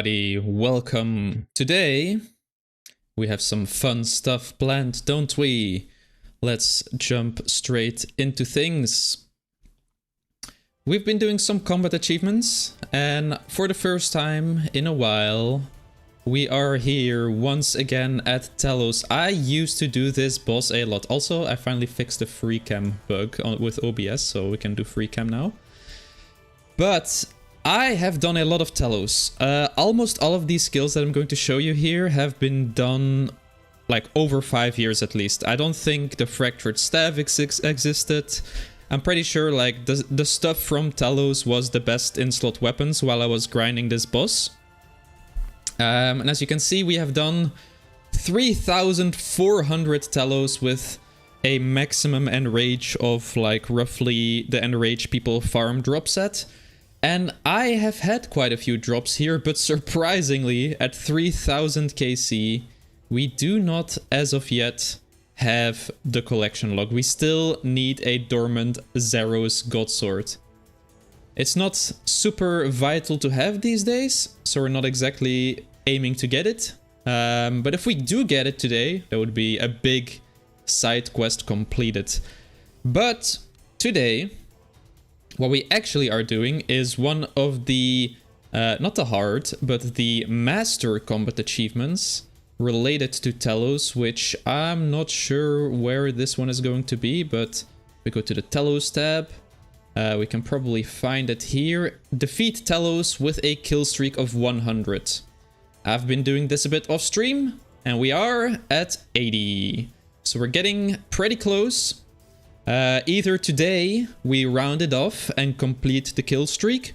everybody, welcome. Today we have some fun stuff planned, don't we? Let's jump straight into things. We've been doing some combat achievements, and for the first time in a while we are here once again at Telos. I used to do this boss a lot. Also, I finally fixed the free cam bug with OBS, so we can do free cam now. But I have done a lot of Telos. Almost all of these skills that I'm going to show you here have been done like over 5 years at least. I don't think the fractured staff existed. I'm pretty sure like the stuff from Telos was the best in-slot weapons while I was grinding this boss. And as you can see, we have done 3,400 Telos with a maximum enrage of like roughly the enrage people farm drops at. And I have had quite a few drops here, but surprisingly, at 3000 KC, we do not, as of yet, have the collection log. We still need a dormant Zeros Godsword. It's not super vital to have these days, so we're not exactly aiming to get it. But if we do get it today, that would be a big side quest completed. But today, what we actually are doing is one of the, not the hard, but the master combat achievements related to Telos, which I'm not sure where this one is going to be, but we go to the Telos tab. We can probably find it here. Defeat Telos with a kill streak of 100. I've been doing this a bit off stream, and we are at 80. So we're getting pretty close. Either today we round it off and complete the kill streak,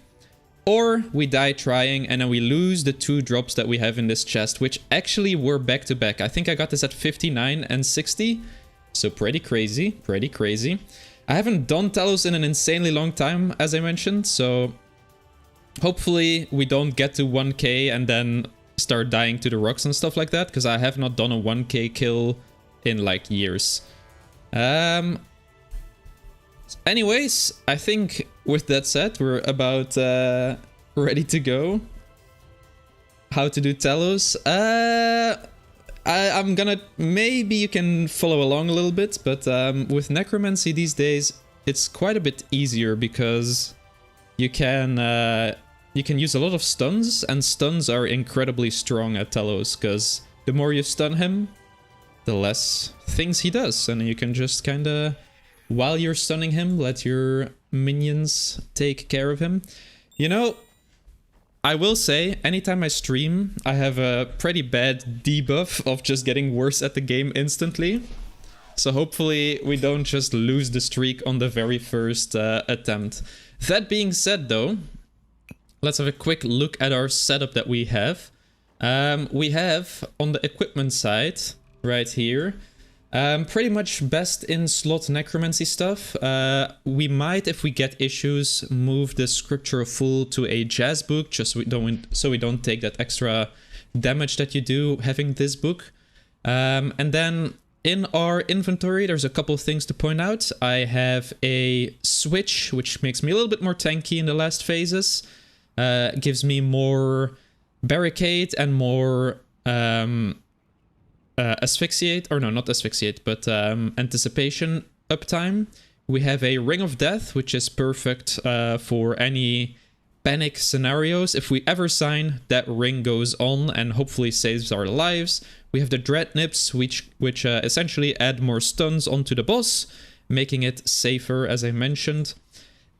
or we die trying and then we lose the 2 drops that we have in this chest, which actually were back to back. I think I got this at 59 and 60, so pretty crazy, pretty crazy. I haven't done Telos in an insanely long time, as I mentioned, so hopefully we don't get to 1k and then start dying to the rocks and stuff like that, because I have not done a 1k kill in like years. Anyways, I think with that said, we're about ready to go. How to do Telos? I'm gonna... Maybe you can follow along a little bit, but with Necromancy these days, it's quite a bit easier because you can use a lot of stuns, and stuns are incredibly strong at Telos, because the more you stun him, the less things he does, and you can just kinda... While you're stunning him, let your minions take care of him. You know, I will say, anytime I stream, I have a pretty bad debuff of just getting worse at the game instantly. So hopefully we don't just lose the streak on the very first attempt. That being said though, let's have a quick look at our setup that we have. We have, on the equipment side, right here, pretty much best in slot necromancy stuff. We might, if we get issues, move the scripture full to a jazz book, just so we don't take that extra damage that you do having this book. And then in our inventory, there's a couple things to point out. I have a switch, which makes me a little bit more tanky in the last phases. Gives me more barricade and more... asphyxiate, or no, not asphyxiate, but anticipation uptime. We have a Ring of Death, which is perfect for any panic scenarios. If we ever sign, that ring goes on and hopefully saves our lives. We have the Dread Nips, which essentially add more stuns onto the boss, making it safer, as I mentioned.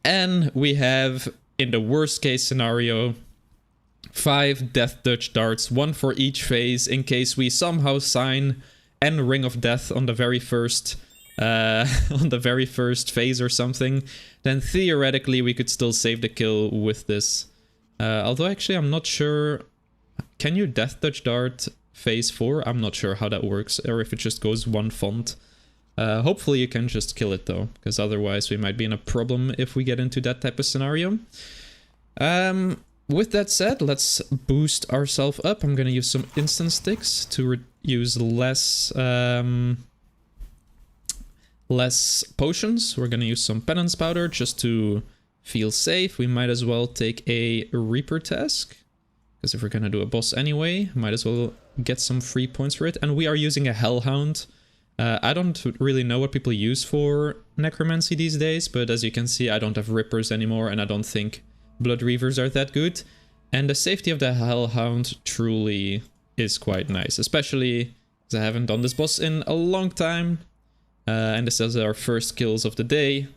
And we have, in the worst case scenario, 5 Death Touch darts, 1 for each phase, in case we somehow sign and Ring of Death on the very first phase or something. Then theoretically we could still save the kill with this. Although actually I'm not sure. Can you Death Touch dart phase 4? I'm not sure how that works, or if it just goes 1 font. Hopefully you can just kill it though, because otherwise we might be in a problem if we get into that type of scenario. With that said, let's boost ourselves up. I'm gonna use some instant sticks to use less potions. We're gonna use some penance powder just to feel safe. We might as well take a Reaper task, Because if we're gonna do a boss anyway, might as well get some free points for it. And we are using a Hellhound. I don't really know what people use for necromancy these days, but as you can see, I don't have Rippers anymore, and I don't think Blood Reavers are that good. And the safety of the Hellhound truly is quite nice, especially because I haven't done this boss in a long time. And this is our first kills of the day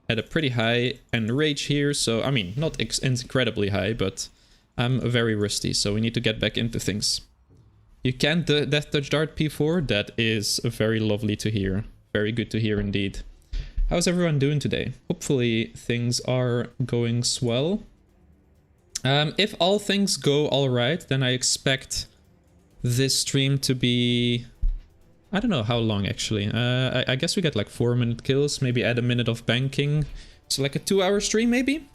at a pretty high enrage here. So, I mean, not incredibly high, but I'm very rusty, so we need to get back into things. You can't Death Touch Dart P4. That is very lovely to hear. Very good to hear indeed. How's everyone doing today? Hopefully things are going swell. If all things go alright, then I expect this stream to be... I don't know how long actually. I guess we get like 4-minute kills, maybe add a minute of banking. So like a 2-hour stream maybe?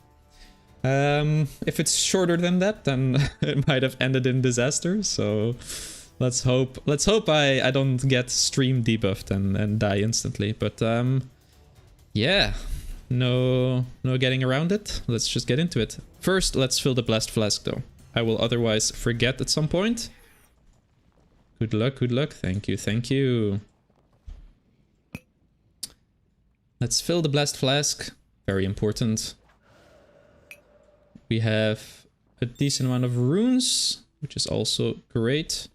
If it's shorter than that, then it might have ended in disaster. So let's hope I don't get stream debuffed and die instantly. But yeah, no getting around it. Let's just get into it. First, let's fill the blast flask though. I will otherwise forget at some point. Good luck, good luck. Thank you, thank you. Let's fill the blast flask. Very important. We have a decent amount of runes, which is also great.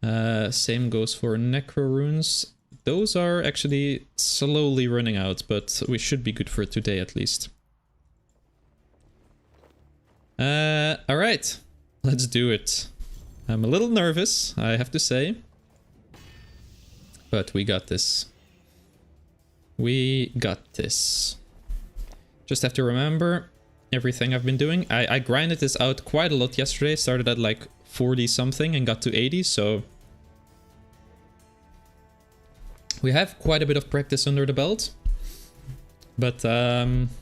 Same goes for necro runes. Those are actually slowly running out, but we should be good for today at least. Alright, let's do it. I'm a little nervous, I have to say. But we got this. We got this. Just have to remember everything I've been doing. I grinded this out quite a lot yesterday. Started at like 40 something and got to 80, so... we have quite a bit of practice under the belt. But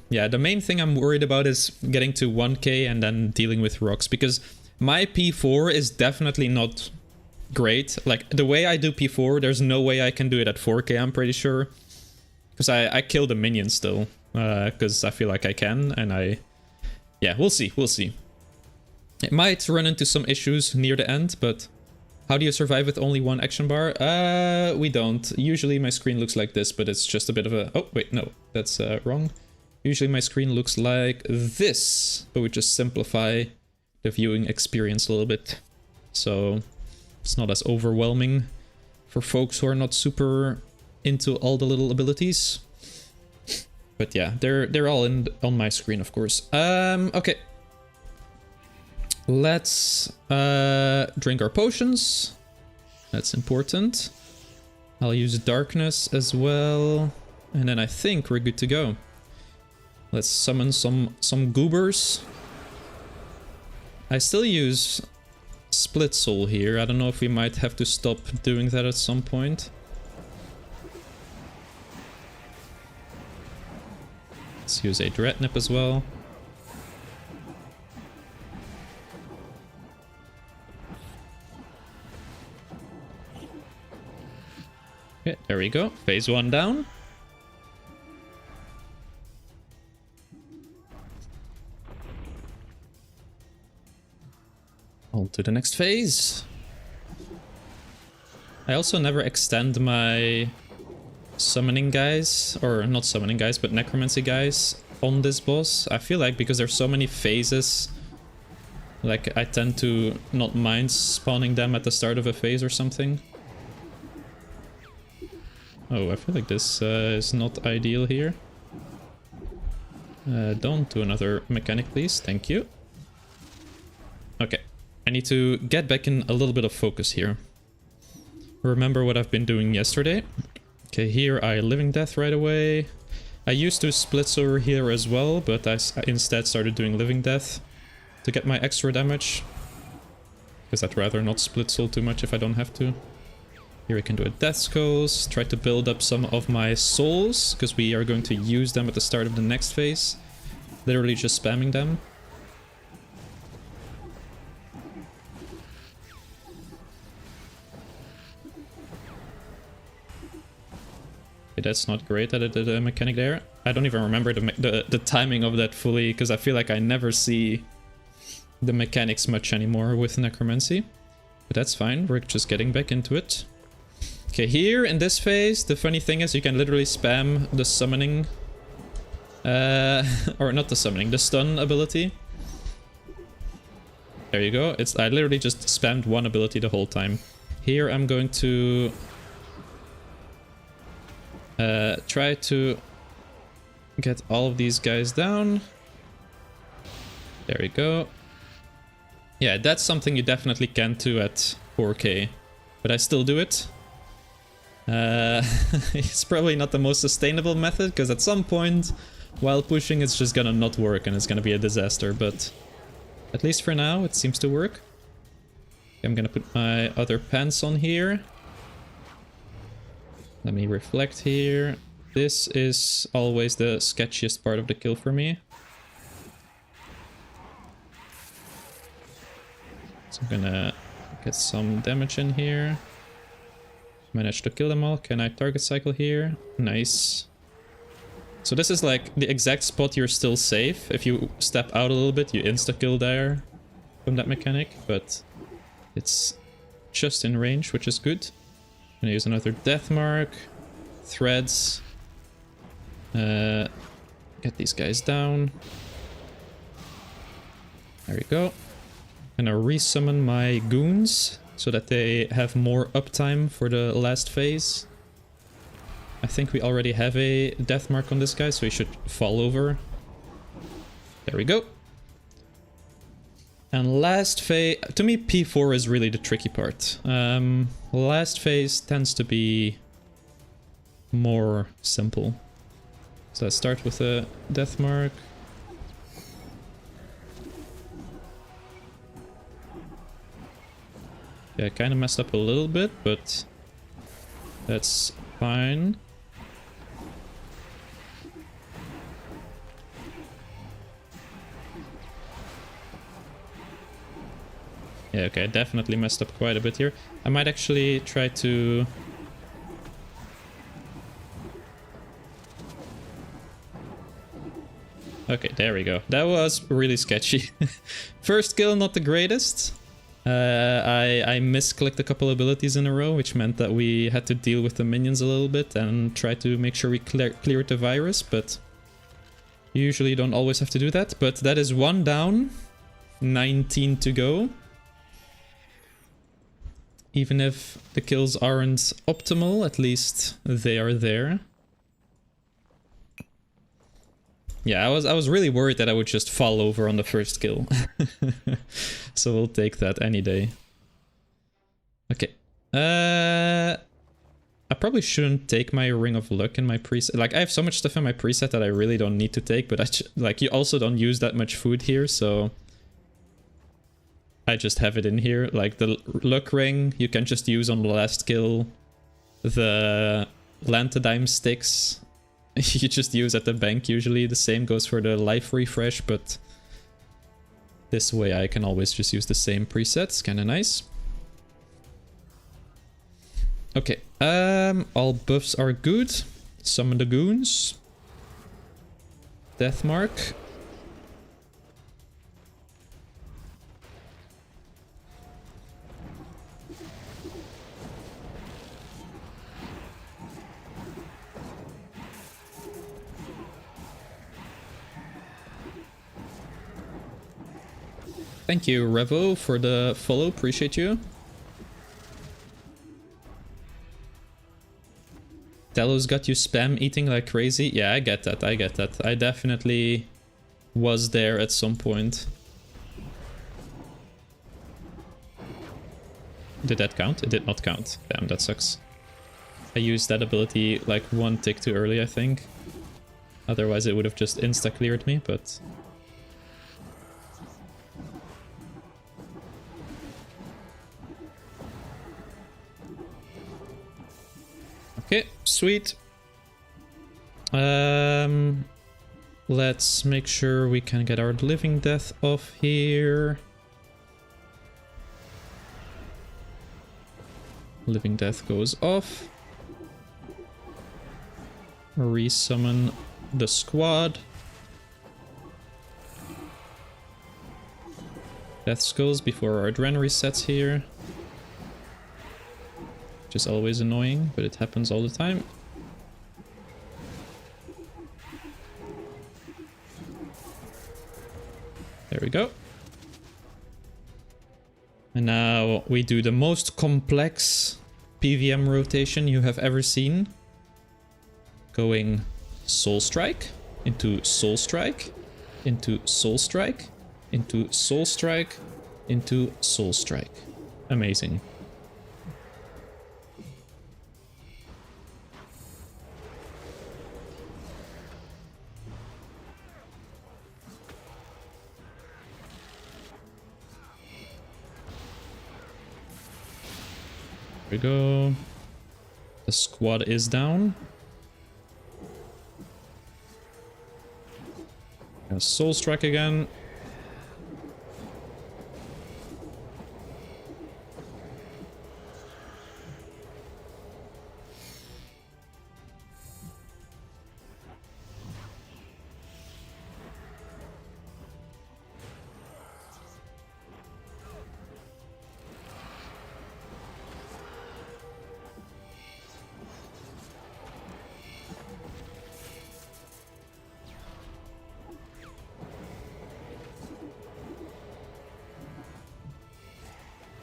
yeah, the main thing I'm worried about is getting to 1k and then dealing with rocks. Because my P4 is definitely not great. Like, the way I do P4, there's no way I can do it at 4k, I'm pretty sure. Because I kill the minions still. Because I feel like I can, and yeah, we'll see, we'll see. It might run into some issues near the end, but how do you survive with only one action bar? We don't. Usually my screen looks like this, but it's just a bit of a... oh, wait, no, that's wrong. Usually my screen looks like this, but we just simplify the viewing experience a little bit. So it's not as overwhelming for folks who are not super into all the little abilities. But yeah, they're all on my screen, of course. Okay. Let's drink our potions. That's important. I'll use darkness as well. And then I think we're good to go. Let's summon some goobers. I still use Split Soul here. I don't know if we might have to stop doing that at some point. Let's use a Dreadnought as well. Okay, there we go. Phase 1 down. On to the next phase. I also never extend my summoning guys, or not summoning guys, but necromancy guys on this boss. I feel like because there's so many phases, like I tend to not mind spawning them at the start of a phase or something. Oh, I feel like this is not ideal here. Don't do another mechanic, please. Thank you. Okay. I need to get back in a little bit of focus here. Remember what I've been doing yesterday. Okay, here I Living Death right away. I used to split soul here as well, but I instead started doing Living Death to get my extra damage. Because I'd rather not split soul too much if I don't have to. Here we can do a Death Skulls, try to build up some of my souls, because we are going to use them at the start of the next phase. Literally just spamming them. Okay, that's not great. I did a mechanic there. I don't even remember the timing of that fully, because I feel like I never see the mechanics much anymore with necromancy. But that's fine, we're just getting back into it. Okay, here in this phase, the funny thing is you can literally spam the summoning. Or not the summoning, the stun ability. There you go. I literally just spammed one ability the whole time. Here I'm going to try to get all of these guys down. There we go. Yeah, that's something you definitely can't do at 4K, but I still do it. It's probably not the most sustainable method, because at some point, while pushing, it's just gonna not work and it's gonna be a disaster, but at least for now, it seems to work. I'm gonna put my other pants on here. Let me reflect here. This is always the sketchiest part of the kill for me. So I'm gonna get some damage in here. Managed to kill them all. Can I target cycle here? Nice. So this is like the exact spot you're still safe. If you step out a little bit, you insta-kill there from that mechanic, but it's just in range, which is good. I'm gonna use another death mark. Threads. Get these guys down. There we go. I'm gonna resummon my goons so that they have more uptime for the last phase. I think we already have a death mark on this guy, so he should fall over. There we go. And last phase... To me, P4 is really the tricky part. Last phase tends to be more simple. So let's start with a death mark. Yeah, I kind of messed up a little bit, but that's fine. Yeah, okay, I definitely messed up quite a bit here. I might actually try to... Okay, there we go. That was really sketchy. First kill, not the greatest. I misclicked a couple abilities in a row, which meant that we had to deal with the minions a little bit and try to make sure we cleared the virus, but usually you don't always have to do that. But that is one down, 19 to go. Even if the kills aren't optimal, at least they are there. Yeah, I was really worried that I would just fall over on the first kill. So we'll take that any day. Okay. I probably shouldn't take my Ring of Luck in my preset. Like, I have so much stuff in my preset that I really don't need to take, but like, you also don't use that much food here, so I just have it in here. Like, the Luck Ring, you can just use on the last kill. The Lantadime sticks, you just use at the bank usually. The same goes for the life refresh, but this way I can always just use the same presets. Kinda nice. Okay, all buffs are good. Summon the goons. Death mark. Thank you, Revo, for the follow. Appreciate you. Telos got you spam eating like crazy. Yeah, I get that. I get that. I definitely was there at some point. Did that count? It did not count. Damn, that sucks. I used that ability like one tick too early, I think. Otherwise it would have just insta-cleared me, but... Okay, sweet. Let's make sure we can get our living death off here. Living death goes off. Resummon the squad. Death Skulls before our Adren resets here. Which is always annoying, but it happens all the time. There we go. And now we do the most complex PVM rotation you have ever seen. Going Soul Strike, into Soul Strike, into Soul Strike, into Soul Strike, into Soul Strike. Amazing. There we go. The squad is down. Soul Strike again.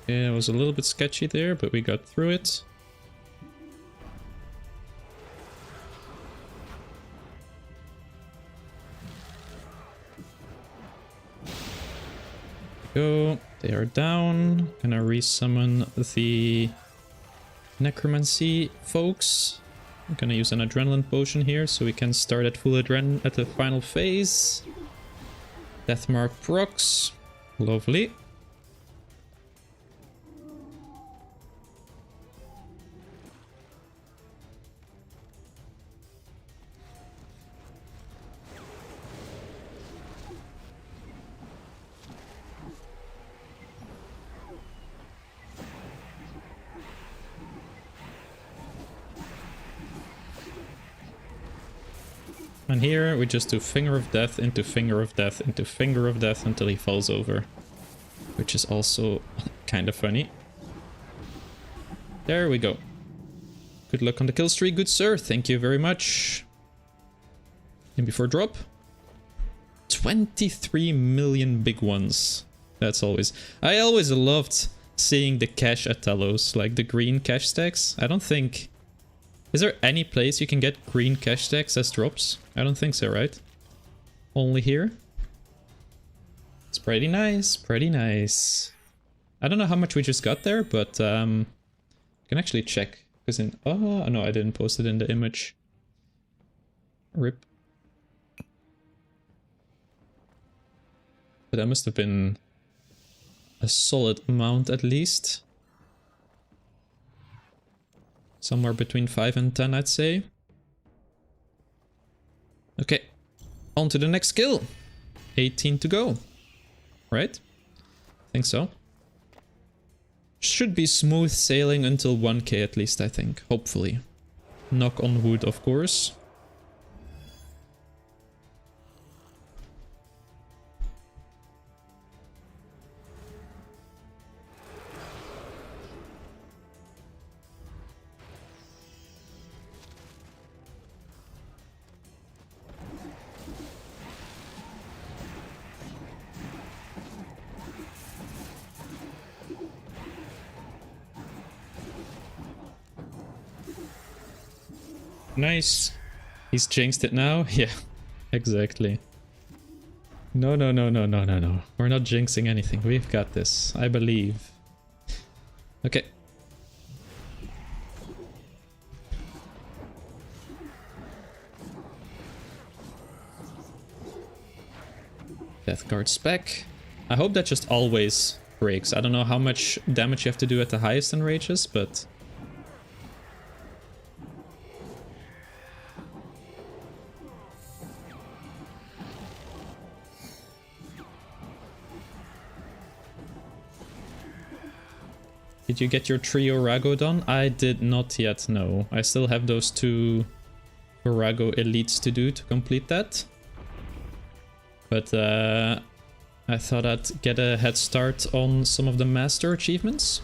Yeah, it was a little bit sketchy there, but we got through it. Go. They are down. Gonna resummon the necromancy folks. I'm gonna use an adrenaline potion here so we can start at full adrenaline at the final phase. Deathmark procs. Lovely. And here we just do Finger of Death into Finger of Death into Finger of Death until he falls over. Which is also kind of funny. There we go. Good luck on the kill streak, good sir. Thank you very much. And before drop. 23 million big ones. That's always... I always loved seeing the cash at Telos. Like the green cash stacks. I don't think... Is there any place you can get green cash stacks as drops? I don't think so, right? Only here? It's pretty nice, pretty nice. I don't know how much we just got there, but you can actually check. Because in... Oh, no, I didn't post it in the image. RIP. But that must have been a solid amount at least. Somewhere between 5 and 10, I'd say. Okay, on to the next skill. 18 to go. Right? Think so. Should be smooth sailing until 1k at least, I think. Hopefully. Knock on wood, of course. Nice. He's jinxed it now? Yeah, exactly. No, no, no, no, no, no, no. We're not jinxing anything. We've got this. I believe. Okay. Death Guard spec. I hope that just always breaks. I don't know how much damage you have to do at the highest enrages, but... Did you get your trio Rago done? I did not yet, no. I still have those 2 Rago elites to do to complete that. But I I thought I'd get a head start on some of the master achievements.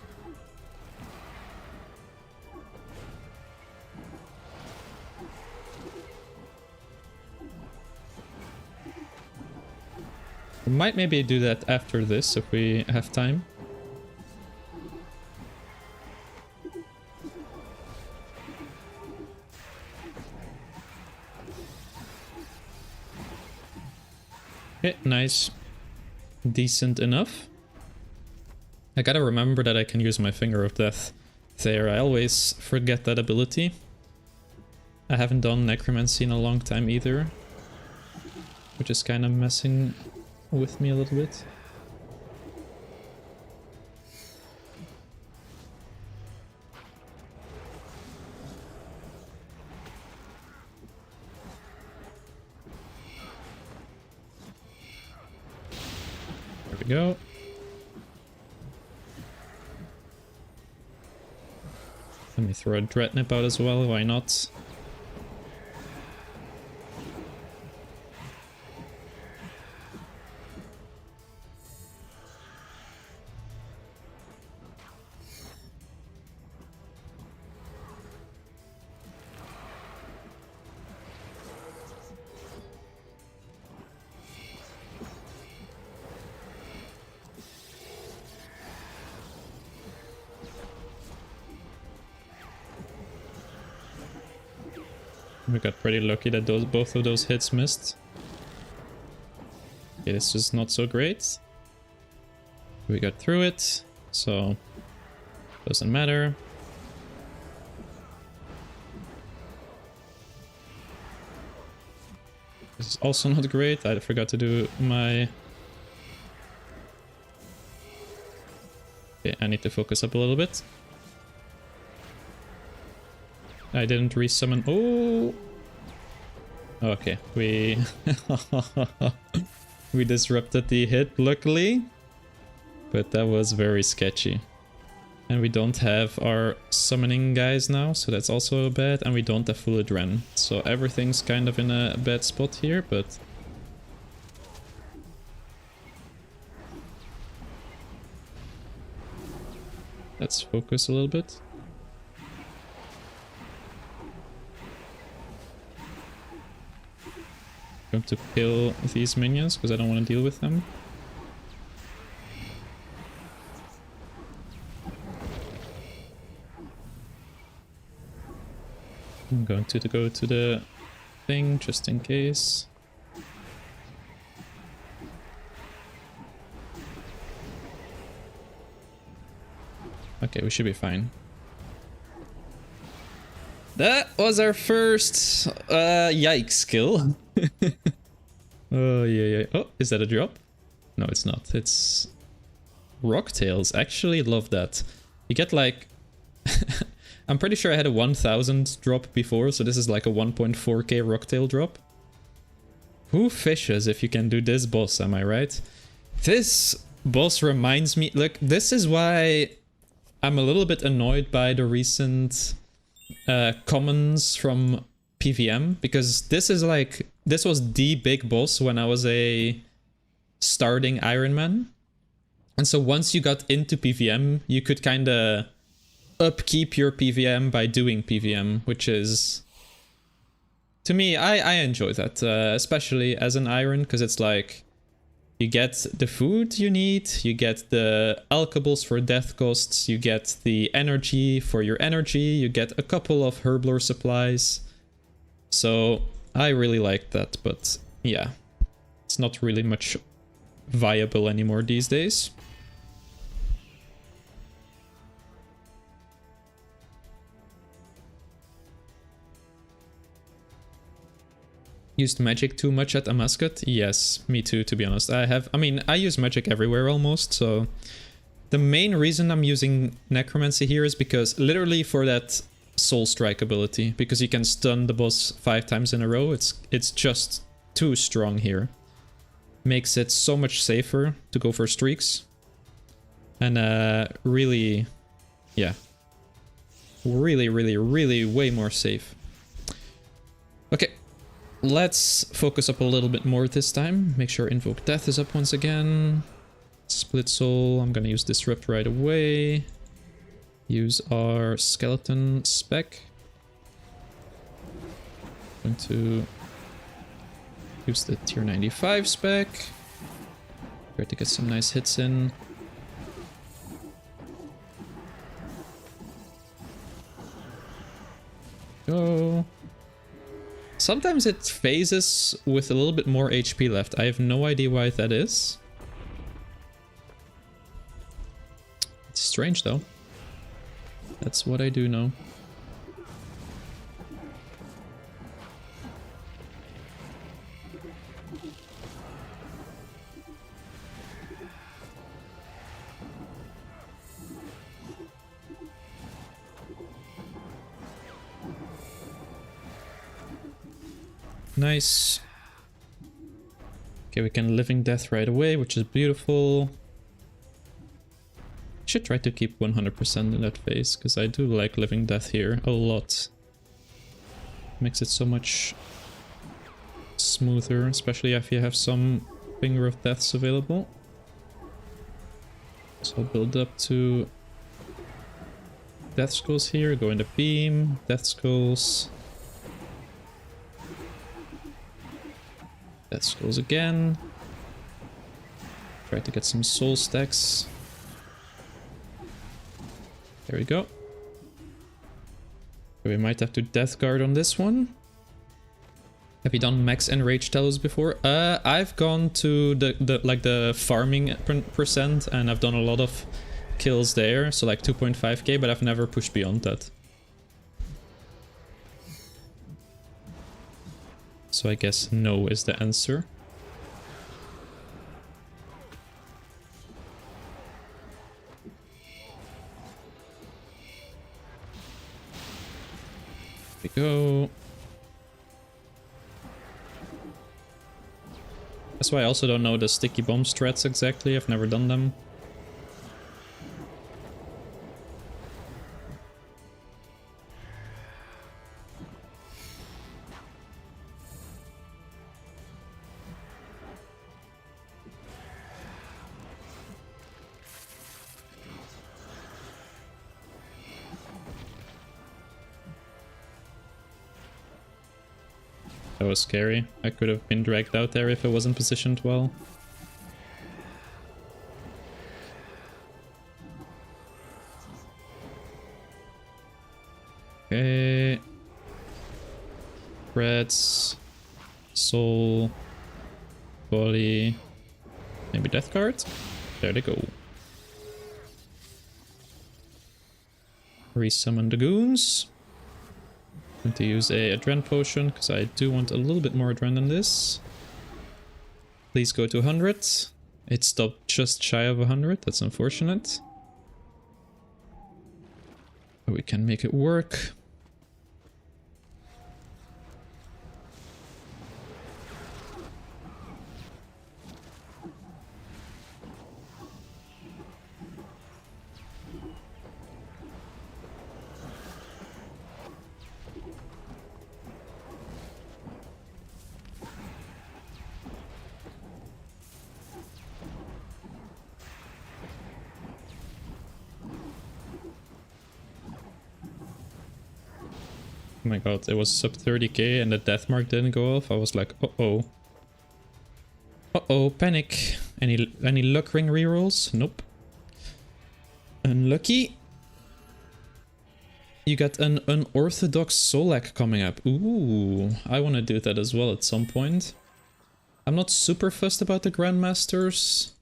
We might maybe do that after this if we have time. Okay, nice. Decent enough. I gotta remember that I can use my Finger of Death there. I always forget that ability. I haven't done Necromancy in a long time either, which is kind of messing with me a little bit. There we go. Let me throw a Dreadnought out as well, why not? We got pretty lucky that both of those hits missed. Okay, this is not so great. We got through it, so doesn't matter. This is also not great. I forgot to do my... Okay, I need to focus up a little bit. I didn't resummon. Oh! Okay, we... we disrupted the hit, luckily. But that was very sketchy. And we don't have our summoning guys now, so that's also bad. And we don't have full Adren. So everything's kind of in a bad spot here, but... let's focus a little bit. I'm going to kill these minions because I don't want to deal with them. I'm going to go to the thing just in case. Okay, we should be fine. That was our first yikes kill. Oh yeah. Oh, is that a drop? No, it's not. It's Rocktails. Actually love that. You get like... I'm pretty sure I had a 1000 drop before, so this is like a 1.4k Rocktail drop. Who fishes if you can do this boss, am I right? This boss reminds me... Look, this is why I'm a little bit annoyed by the recent comments from PVM, because this is like... This was the big boss when I was a starting Iron Man. And so once you got into PVM, you could kind of upkeep your PVM by doing PVM, which is... To me, I enjoy that, especially as an Iron, because it's like... You get the food you need, you get the alkables for death costs, you get the energy for your energy, you get a couple of herblore supplies. So I really like that, but yeah, it's not really much viable anymore these days. Used magic too much at Amascut? Yes, me too, to be honest. I use magic everywhere almost, so... The main reason I'm using Necromancy here is because literally for that Soul Strike ability, because you can stun the boss 5 times in a row, it's just too strong here. Makes it so much safer to go for streaks. And really, yeah. Really way more safe. Okay. let's focus up a little bit more this time. Make sure Invoke Death is up once again. Split Soul, I'm gonna use Disrupt right away. Use our Skeleton spec. Going to use the tier 95 spec. Try to get some nice hits in. Go. Sometimes it phases with a little bit more HP left. I have no idea why that is. It's strange though. That's what I do know. Nice. Okay, we can Living Death right away, which is beautiful. Should try to keep 100% in that phase, because I do like Living Death here a lot. Makes it so much smoother, especially if you have some Finger of Deaths available. So I'll build up to Death Skulls here, go into Beam, Death Skulls. Death Skulls again. Try to get some soul stacks. There we go. We might have to Death Guard on this one. Have you done max enrage Telos before? I've gone to the farming percent, and I've done a lot of kills there, so like 2.5k, but I've never pushed beyond that. So I guess no is the answer. Here we go. That's why I also don't know the sticky bomb strats exactly. I've never done them. That was scary. I could have been dragged out there if I wasn't positioned well. Okay. Reds. Soul. Body. Maybe Death Guard? There they go. Resummon the goons. I'm going to use a Adren potion, because I do want a little bit more Adren than this. Please go to 100. It stopped just shy of 100, that's unfortunate. But we can make it work. Oh my god, it was sub 30k and the death mark didn't go off. I was like, uh-oh. Uh-oh, panic. Any luck ring rerolls? Nope. Unlucky. You got an unorthodox Solak coming up. Ooh, I want to do that as well at some point. I'm not super fussed about the Grandmasters.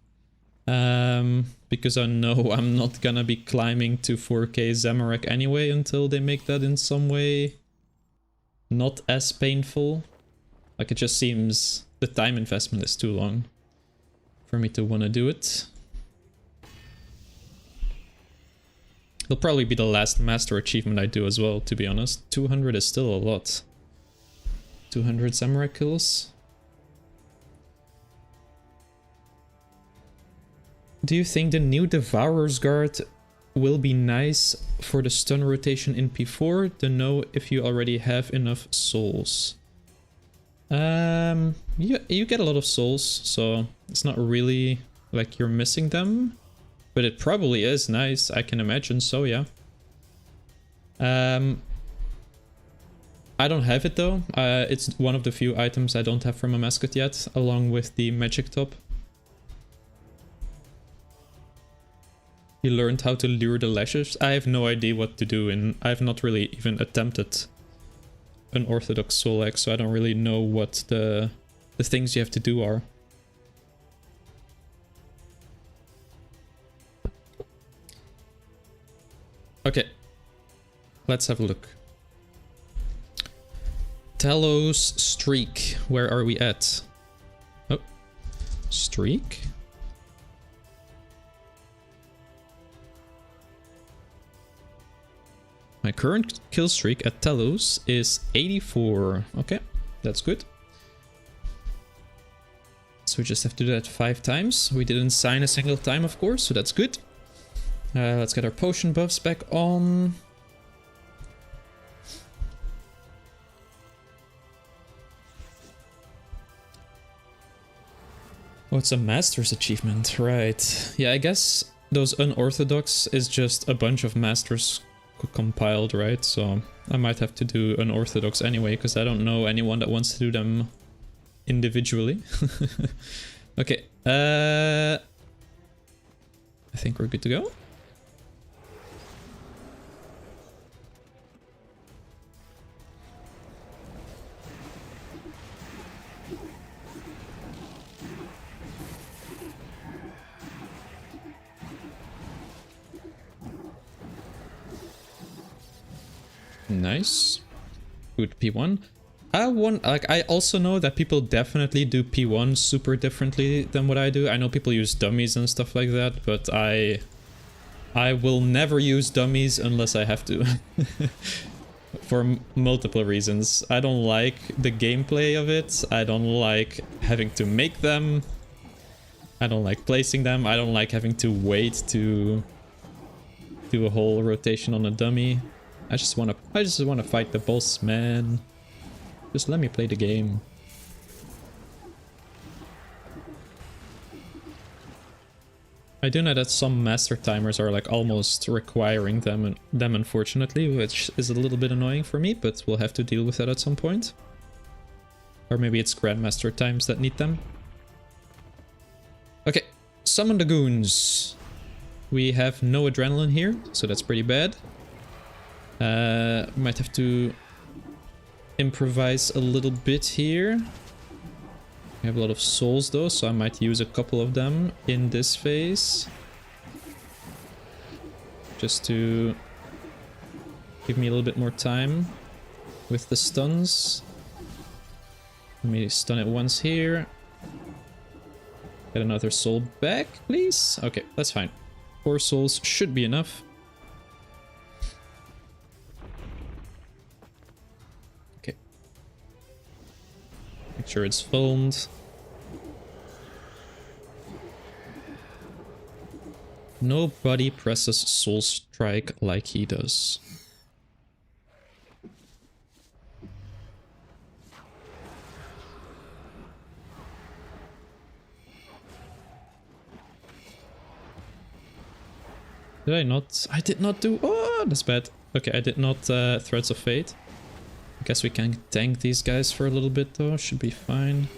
Because I know I'm not gonna be climbing to 4k Zamorak anyway until they make that in some way not as painful. Like, it just seems the time investment is too long for me to want to do it. It'll probably be the last master achievement I do as well, to be honest. 200 is still a lot. 200 samurai kills. Do you think the new Devourer's Guard will be nice for the stun rotation in P4 to know if you already have enough souls? You get a lot of souls, so it's not really like you're missing them, but it probably is nice. I can imagine so, yeah. I don't have it though. It's one of the few items I don't have from a mascot yet, along with the magic top. You learned how to lure the lashes. I have no idea what to do, and I've not really even attempted an orthodox soul egg, so I don't really know what the things you have to do are. Okay, let's have a look. Telos streak. Where are we at? Oh, streak? My current kill streak at Telos is 84. Okay, that's good. So we just have to do that 5 times. We didn't sign a single time, of course, so that's good. Let's get our potion buffs back on. Oh, it's a master's achievement, right. Yeah, I guess those unorthodox is just a bunch of masters compiled, right? So I might have to do unorthodox anyway, because I don't know anyone that wants to do them individually. Okay, I think we're good to go. Nice. Good P1. I also know that people definitely do P1 super differently than what I do. I know people use dummies and stuff like that, but I will never use dummies unless I have to. For multiple reasons. I don't like the gameplay of it. I don't like having to make them. I don't like placing them. I don't like having to wait to do a whole rotation on a dummy. I just wanna fight the boss, man. Just let me play the game. I do know that some master timers are like almost requiring them unfortunately, which is a little bit annoying for me, but we'll have to deal with that at some point. Or maybe it's grandmaster times that need them. Okay, summon the goons. We have no adrenaline here, so that's pretty bad. Might have to improvise a little bit here. We have a lot of souls though, so I might use a couple of them in this phase. Just to give me a little bit more time with the stuns. Let me stun it once here. Get another soul back, please. Okay, that's fine. 4 souls should be enough. Make sure it's filmed. Nobody presses Soul Strike like he does. Did I not? I did not do... Oh, that's bad. Okay, I did not Threads of Fate. I guess we can tank these guys for a little bit though, should be fine.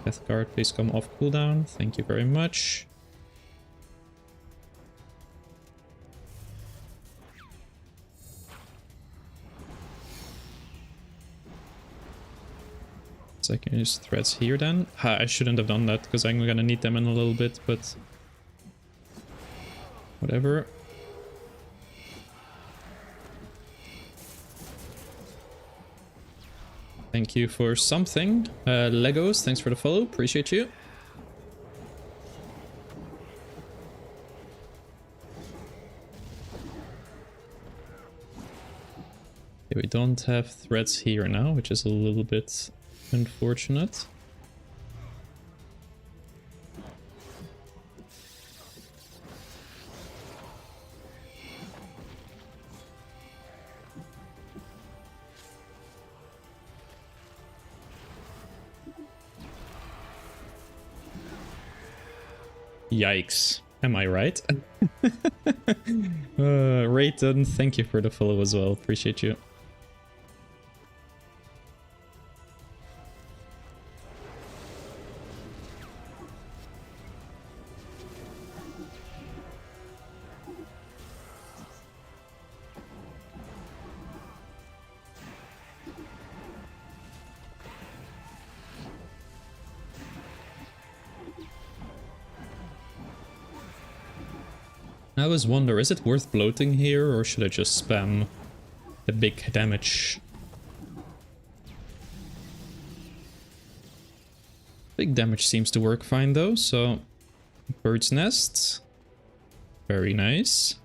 Death Guard, please come off cooldown. Thank you very much. So I can use threads here then. I shouldn't have done that because I'm gonna need them in a little bit, but whatever. Thank you for something. Legos, thanks for the follow. Appreciate you. Okay, we don't have threads here now, which is a little bit unfortunate. Yikes. Am I right? Rayton, thank you for the follow as well. Appreciate you. I always wonder, is it worth bloating here, or should I just spam the big damage? Big damage seems to work fine though, so... Bird's Nest. Very nice.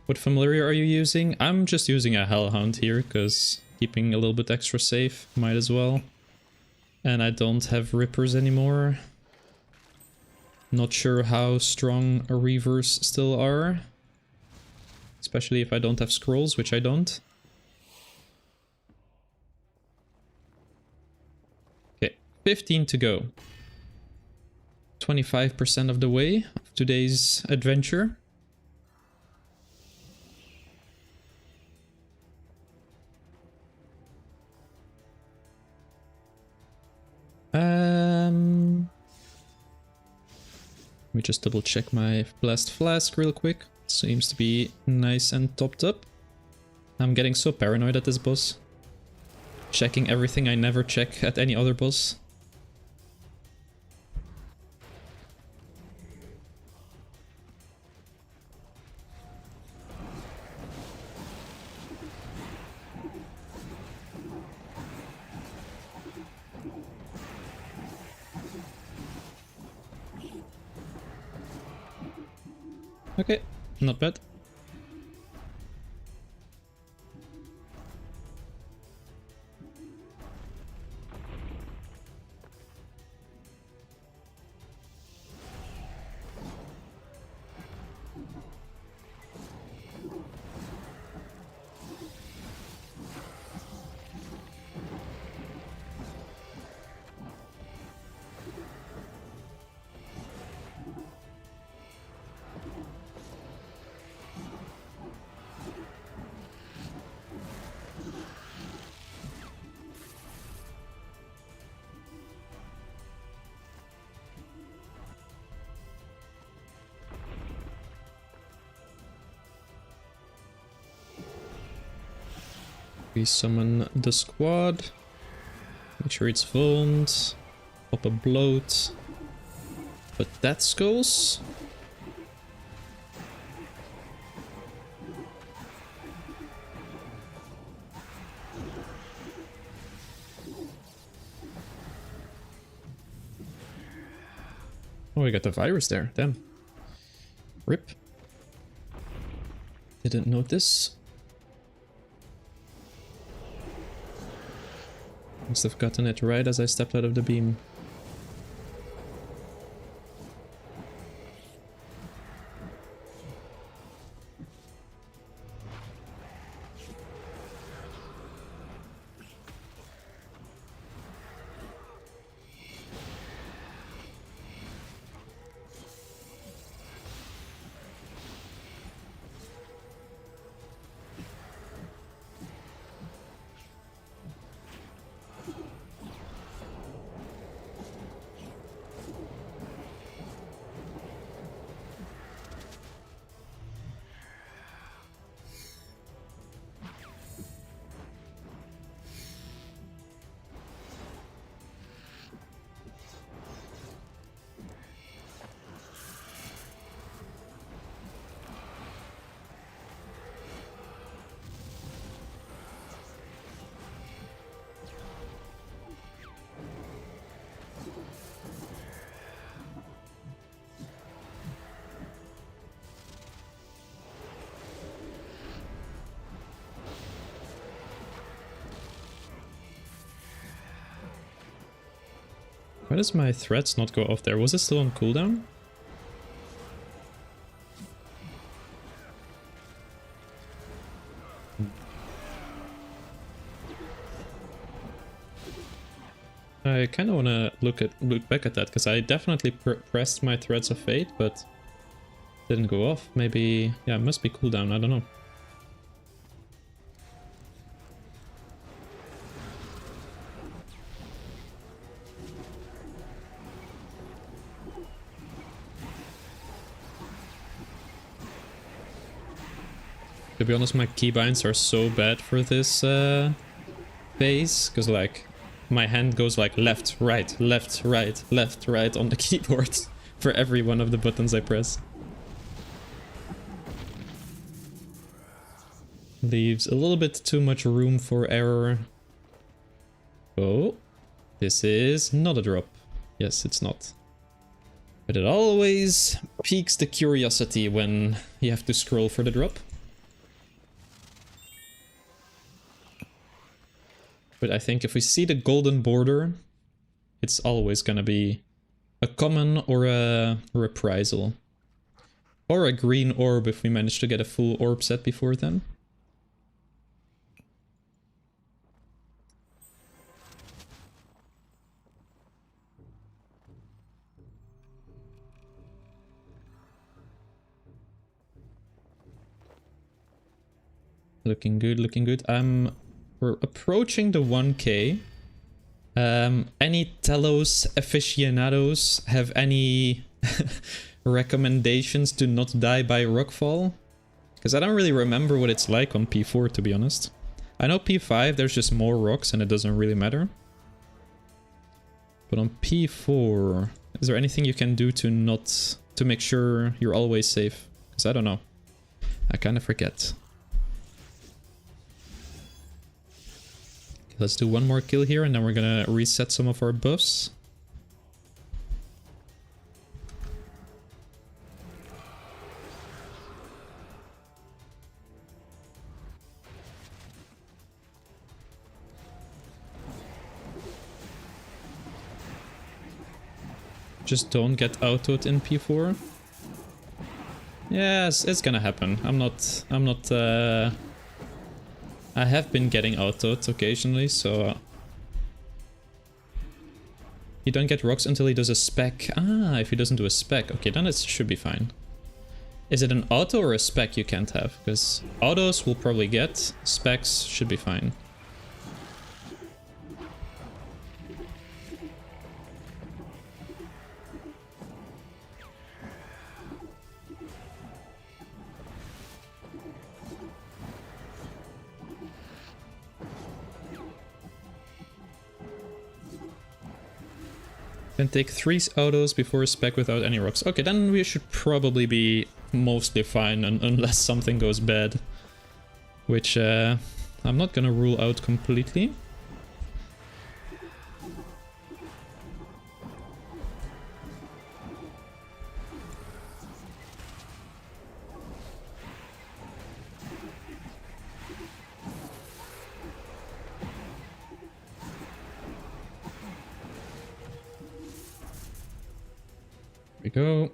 What familiar are you using? I'm just using a Hellhound here, because keeping a little bit extra safe, might as well. And I don't have Rippers anymore. Not sure how strong a Reavers still are. Especially if I don't have Scrolls, which I don't. Okay, 15 to go. 25% of the way of today's adventure. Let me just double check my Blast Flask real quick. Seems to be nice and topped up. I'm getting so paranoid at this boss. Checking everything I never check at any other boss. Okay, not bad. We summon the squad. Make sure it's vulned. Pop a bloat. But that skulls. Oh, we got the virus there. Damn. Rip. Didn't notice. Must have gotten it right as I stepped out of the beam. Why does my threats not go off there? Was it still on cooldown? I I kind of want to look back at that, because I definitely pressed my Threads of Fate, but didn't go off. Maybe, yeah, it must be cooldown, I don't know. To be honest, my keybinds are so bad for this phase, because like my hand goes like left, right, left, right, left, right on the keyboard for every one of the buttons I press. Leaves a little bit too much room for error. Oh, this is not a drop. Yes, it's not. But it always piques the curiosity when you have to scroll for the drop. But I think if we see the golden border, it's always gonna be a common or a reprisal. Or a green orb if we manage to get a full orb set before then. Looking good, looking good. We're approaching the 1k. Any Telos aficionados have any recommendations to not die by rockfall? Because I don't really remember what it's like on P4, to be honest. I know P5 there's just more rocks and it doesn't really matter. But on P4, is there anything you can do to make sure you're always safe? Because I don't know. I kind of forget. Let's do one more kill here and then we're gonna reset some of our buffs. Just don't get autoed in P4. Yes, it's gonna happen. I have been getting autoed occasionally, so... You don't get rocks until he does a spec. Ah, if he doesn't do a spec. Okay, then it should be fine. Is it an auto or a spec you can't have? Because autos will probably get, specs should be fine. Can take 3 autos before a spec without any rocks. Okay, then we should probably be mostly fine unless something goes bad. Which I'm not gonna rule out completely. We go.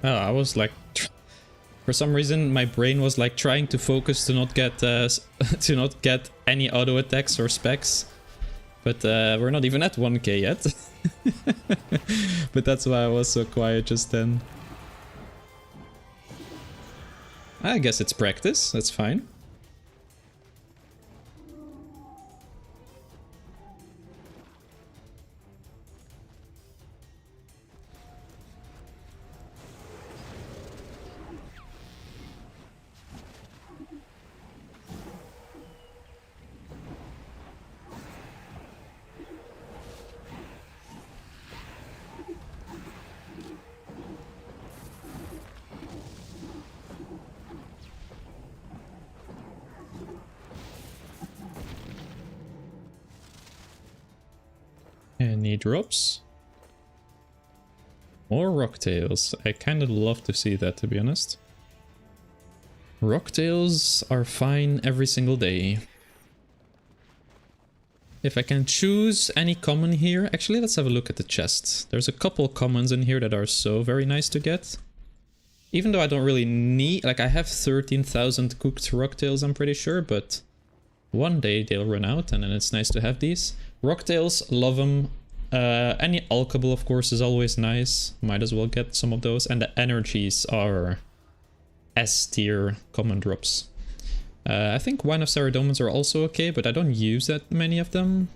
Oh, I was like For some reason, my brain was like trying to focus to not get to not get any auto attacks or specs. But we're not even at 1k yet. But that's why I was so quiet just then. I guess it's practice, that's fine. Any drops? More rocktails. I kind of love to see that, to be honest. Rocktails are fine every single day. If I can choose any common here... Actually, let's have a look at the chests. There's a couple commons in here that are so very nice to get. Even though I don't really need... Like, I have 13,000 cooked rocktails, I'm pretty sure, but... One day they'll run out, and then it's nice to have these. Rocktails, love them. Any alchable, of course, is always nice. Might as well get some of those. And the energies are S tier common drops. I think Wine of Saradomans are also okay, but I don't use that many of them.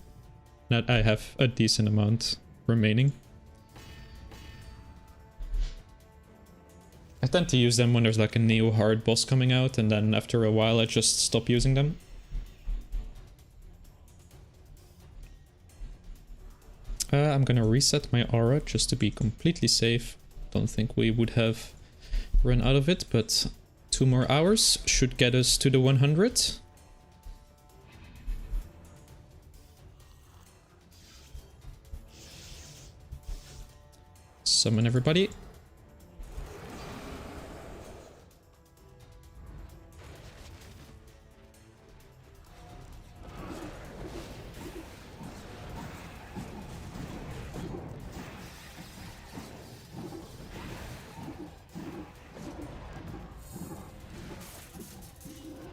I have a decent amount remaining. I tend to use them when there's like a new hard boss coming out, and then after a while I just stop using them. I'm gonna reset my aura just to be completely safe. Don't think we would have run out of it, but 2 more hours should get us to the 100. Summon everybody.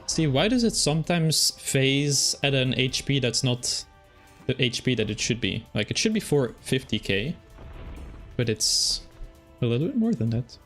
See, why does it sometimes phase at an HP that's not the HP that it should be? Like, it should be 450k, but it's a little bit more than that.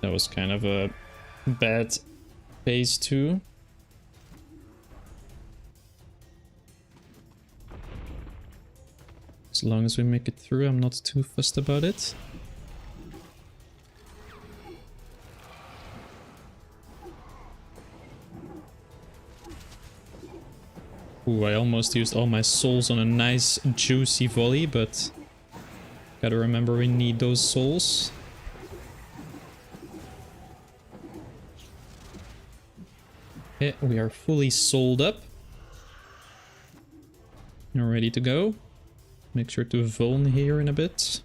That was kind of a bad phase 2. As long as we make it through, I'm not too fussed about it. Ooh, I almost used all my souls on a nice juicy volley, but gotta remember we need those souls. Okay, we are fully sold up. We're ready to go. Make sure to vuln here in a bit.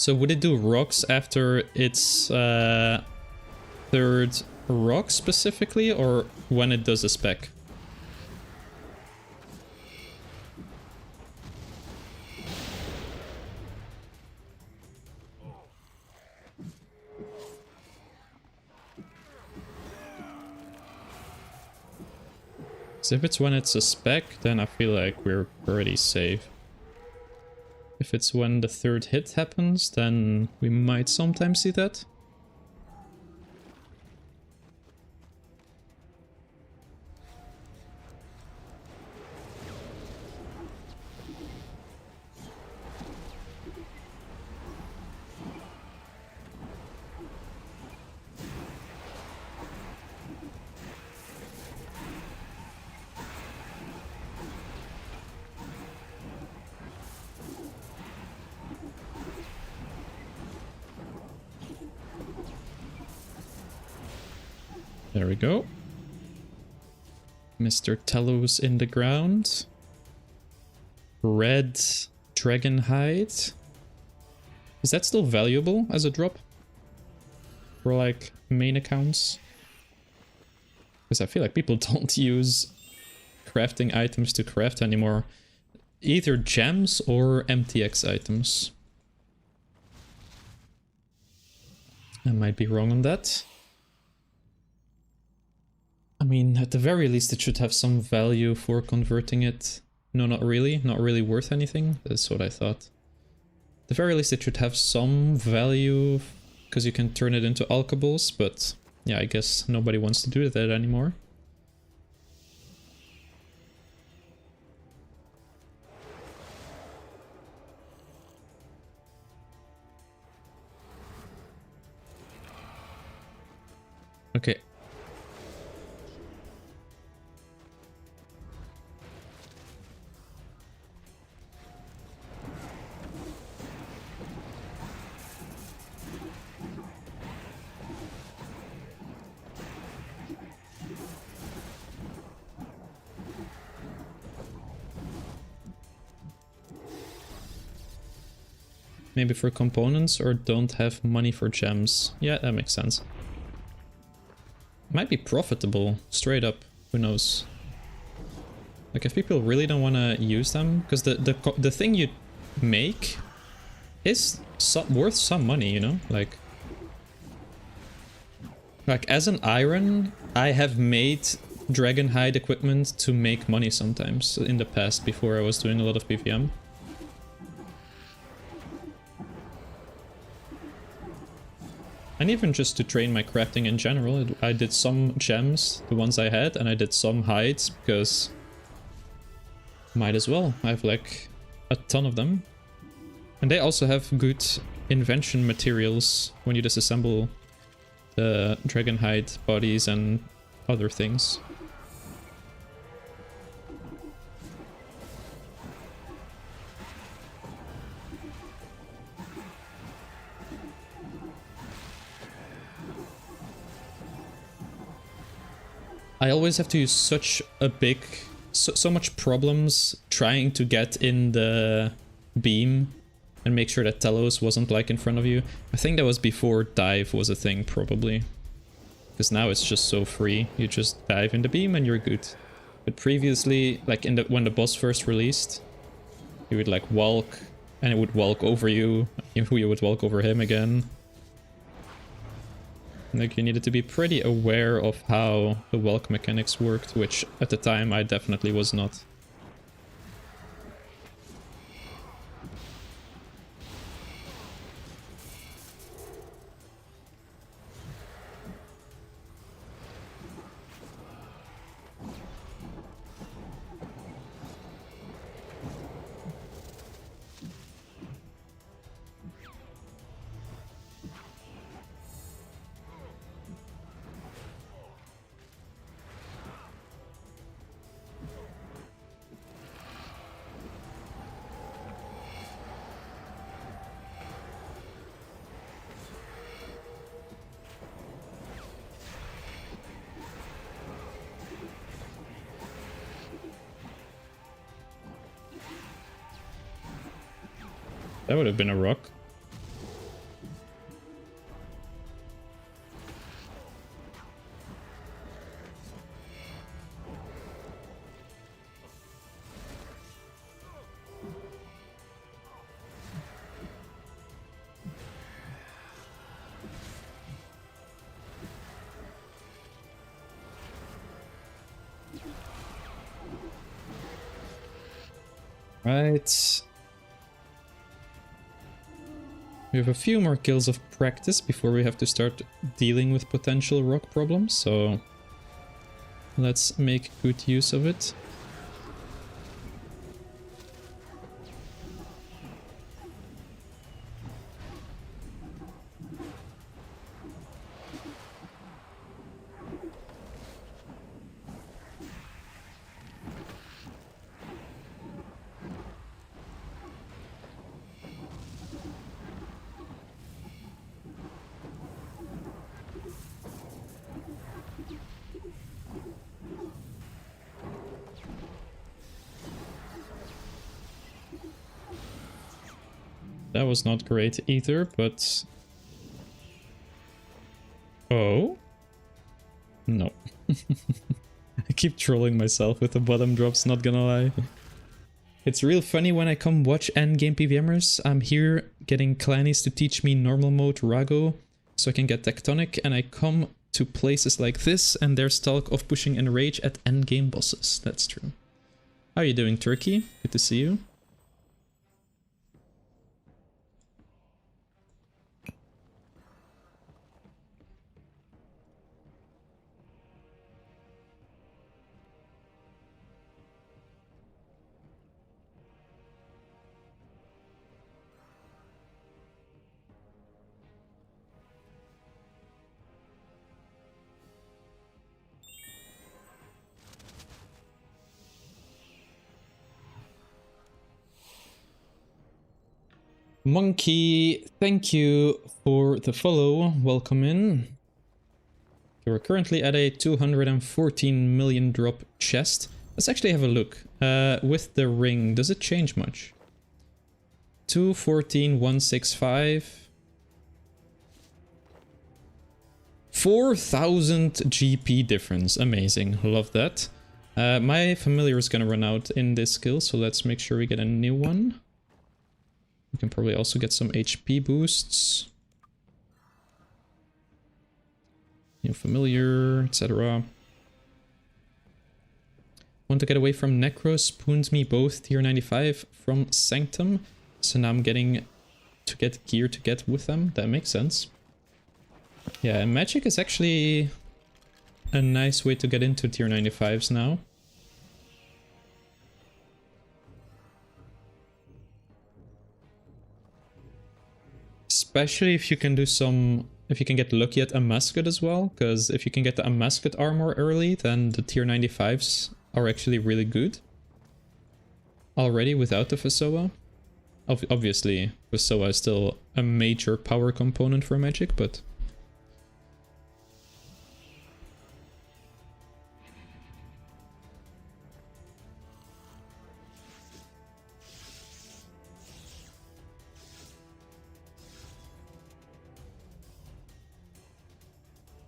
So would it do rocks after its third rock specifically, or when it does a spec? So if it's when it's a spec, then I feel like we're pretty safe. If it's when the third hit happens, then we might sometimes see that. There we go. Mr. Telos in the ground. Red dragon hide. Is that still valuable as a drop? For like main accounts? Because I feel like people don't use crafting items to craft anymore. Either gems or MTX items. I might be wrong on that. I mean, at the very least it should have some value for converting it. No, not really. Not really worth anything. That's what I thought. At the very least it should have some value, because you can turn it into alkables, but yeah, I guess nobody wants to do that anymore. Okay. Maybe for components, or don't have money for gems. Yeah, that makes sense. Might be profitable, straight up. Who knows? Like, if people really don't want to use them, because the thing you make is worth some money, you know? Like as an iron, I have made dragonhide equipment to make money sometimes in the past, before I was doing a lot of PVM. And even just to train my crafting in general, I did some gems, the ones I had, and I did some hides, because might as well. I have like a ton of them. And they also have good invention materials when you disassemble the dragonhide bodies and other things. I always have to use such a big, so much problems trying to get in the beam and make sure that Telos wasn't like in front of you. I think that was before dive was a thing, probably. Because now it's just so free. You just dive in the beam and you're good. But previously, like when the boss first released, you would like walk and it would walk over you. You would walk over him again. Like, you needed to be pretty aware of how the walk mechanics worked, which at the time I definitely was not. That would have been a rock. Right. We have a few more kills of practice before we have to start dealing with potential rock problems, so let's make good use of it. That was not great either, but... Oh? No. I keep trolling myself with the bottom drops, not gonna lie. It's real funny when I come watch endgame PVMers. I'm here getting clannies to teach me normal mode Rago so I can get tectonic, and I come to places like this and there's talk of pushing enrage at endgame bosses. That's true. How are you doing, Turkey? Good to see you. Monkey, thank you for the follow. Welcome in. We're currently at a 214 million drop chest. Let's actually have a look. With the ring, does it change much? 214,165. 4,000 GP difference. Amazing. Love that. My familiar is gonna run out in this skill, so let's make sure we get a new one. We can probably also get some HP boosts. New familiar, etc. Want to get away from Necro, spooned me both tier 95 from Sanctum. So now I'm getting to get gear to get with them. That makes sense. Yeah, and magic is actually a nice way to get into tier 95s now. Especially if you can do some... if you can get lucky at a musket as well, because if you can get the musket armor early, then the tier 95s are actually really good. Already without the Fasoa. Obviously, Fasoa is still a major power component for magic, but...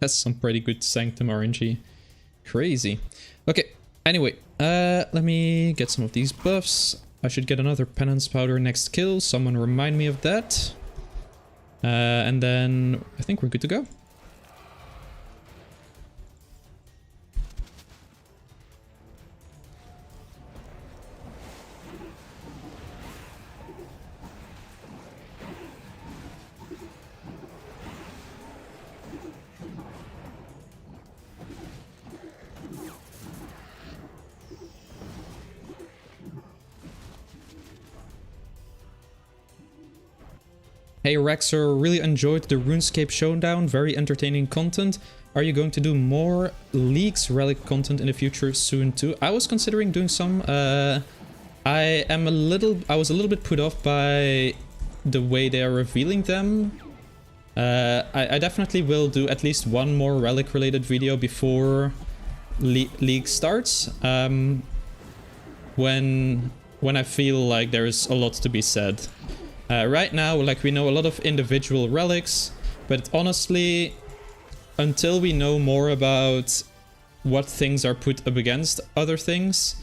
has some pretty good Sanctum RNG. Crazy. Okay, anyway, let me get some of these buffs. I should get another penance powder next kill. Someone remind me of that. And then I think we're good to go. Hey Rexer, really enjoyed the RuneScape showdown, very entertaining content. Are you going to do more League's Relic content in the future soon too? I was considering doing some. I was a little bit put off by the way they are revealing them. I definitely will do at least one more Relic related video before League starts. When I feel like there is a lot to be said. Right now, like, we know a lot of individual relics, but honestly, until we know more about what things are put up against other things,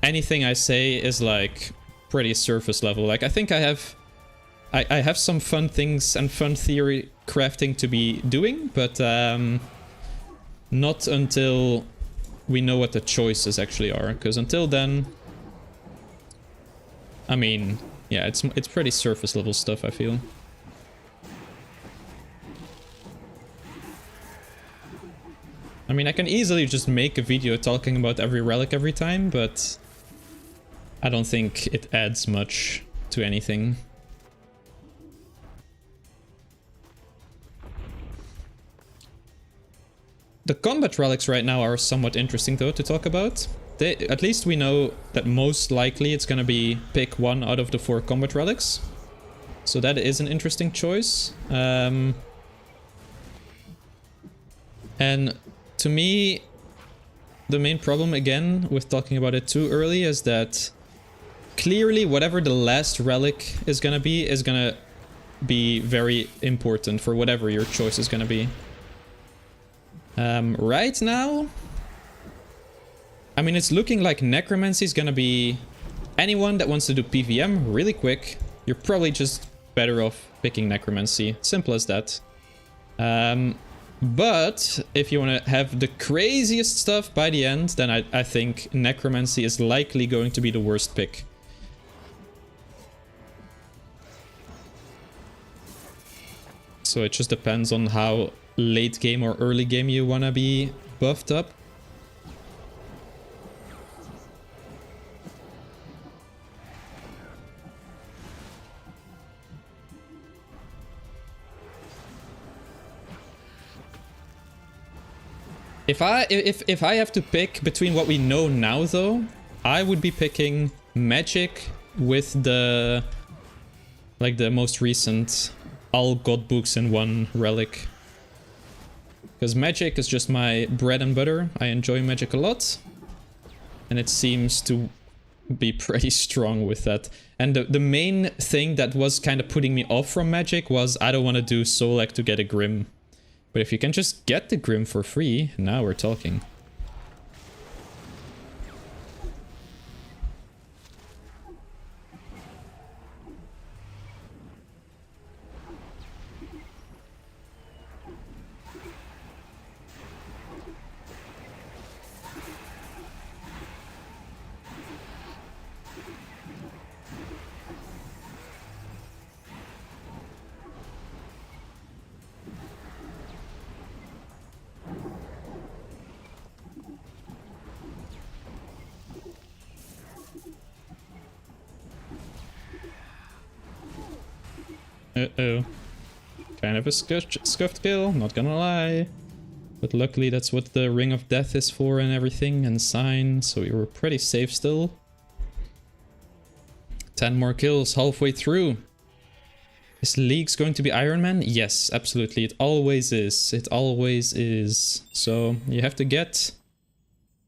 anything I say is like pretty surface level. Like, I think I have some fun things and fun theory crafting to be doing, but not until we know what the choices actually are. Because until then, I mean, yeah, it's pretty surface level stuff, I feel. I mean, I can easily just make a video talking about every relic every time, but I don't think it adds much to anything. The combat relics right now are somewhat interesting though to talk about. At least we know that most likely it's gonna be pick one out of the 4 combat relics. So that is an interesting choice. And to me, the main problem again with talking about it too early is that clearly whatever the last relic is gonna be very important for whatever your choice is gonna be. Right now, I mean, it's looking like necromancy is gonna be anyone that wants to do PVM really quick. You're probably just better off picking necromancy. Simple as that. But if you want to have the craziest stuff by the end, then I think necromancy is likely going to be the worst pick. So it just depends on how late game or early game you want to be buffed up. If I have to pick between what we know now though, I would be picking magic with the most recent all god books in one relic. Because magic is just my bread and butter. I enjoy magic a lot. And it seems to be pretty strong with that. And the main thing that was kind of putting me off from magic was I don't want to do Solak to get a Grim. But if you can just get the Grim for free, now we're talking. Uh-oh. Kind of a scuffed kill, not gonna lie. But luckily that's what the Ring of Death is for and everything, and sign, so we were pretty safe still. 10 more kills halfway through. Is League's going to be Iron Man? Yes, absolutely. It always is. It always is. So you have to get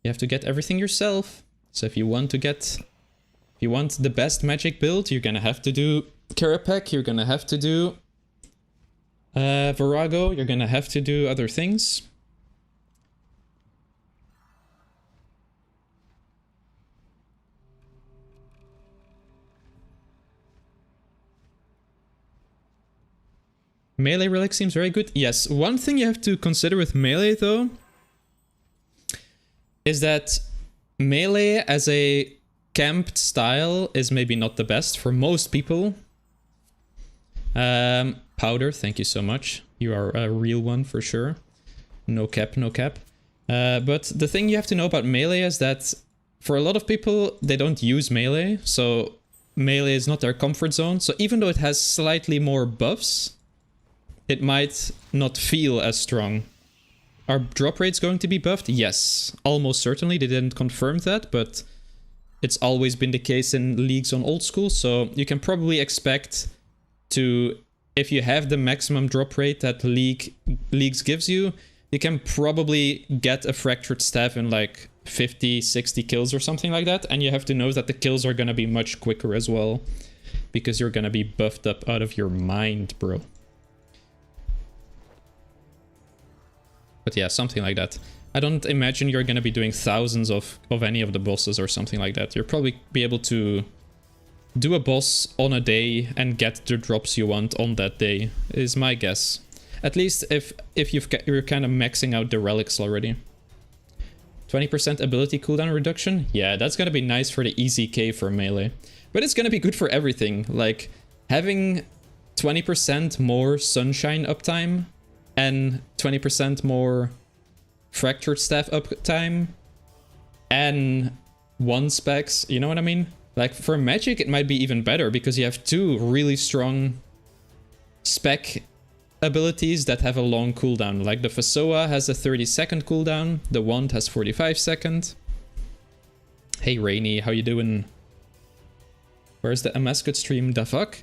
everything yourself. So if you want the best magic build, you're gonna have to do Karapek, you're gonna have to do Virago, you're gonna have to do other things. Melee relic seems very good. Yes, one thing you have to consider with melee though is that melee as a camped style is maybe not the best for most people. Powder, thank you so much. You are a real one for sure. No cap, no cap. But the thing you have to know about melee is that for a lot of people, they don't use melee. So melee is not their comfort zone. So even though it has slightly more buffs, it might not feel as strong. Are drop rates going to be buffed? Yes, almost certainly. They didn't confirm that, but it's always been the case in leagues on old school. So you can probably expect to, if you have the maximum drop rate that leagues gives you, you can probably get a fractured staff in like 50, 60 kills or something like that. And you have to know that the kills are going to be much quicker as well, because you're going to be buffed up out of your mind, bro. But yeah, something like that. I don't imagine you're going to be doing thousands of any of the bosses or something like that. You'll probably be able to do a boss on a day and get the drops you want on that day, is my guess. At least if you're kind of maxing out the relics already. 20% ability cooldown reduction. Yeah, that's gonna be nice for the easy K for melee. But it's gonna be good for everything. Like, having 20% more sunshine uptime and 20% more fractured staff uptime and 1 specs, you know what I mean? Like, for magic it might be even better because you have 2 really strong spec abilities that have a long cooldown. Like the Fasoa has a 30-second cooldown, the Wand has 45-second. Hey Rainy, how you doing? Where's the Amascot stream? The fuck?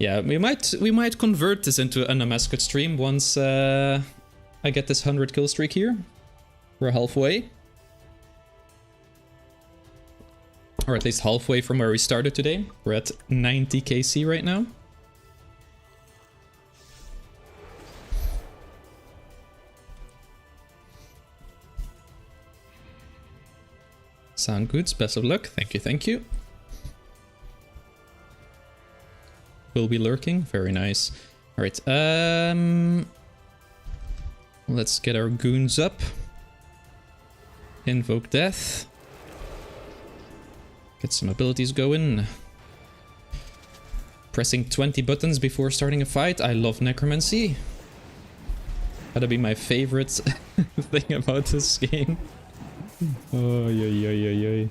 Yeah, we might convert this into an Amascot stream once I get this 100 kill streak here. We're halfway. Or at least halfway from where we started today. We're at 90 KC right now. Sound good. Best of luck. Thank you, thank you. Will be lurking. Very nice. Alright, let's get our goons up. Invoke death. Get some abilities going. Pressing 20 buttons before starting a fight. I love necromancy. That'll be my favorite thing about this game. Oh, yeah.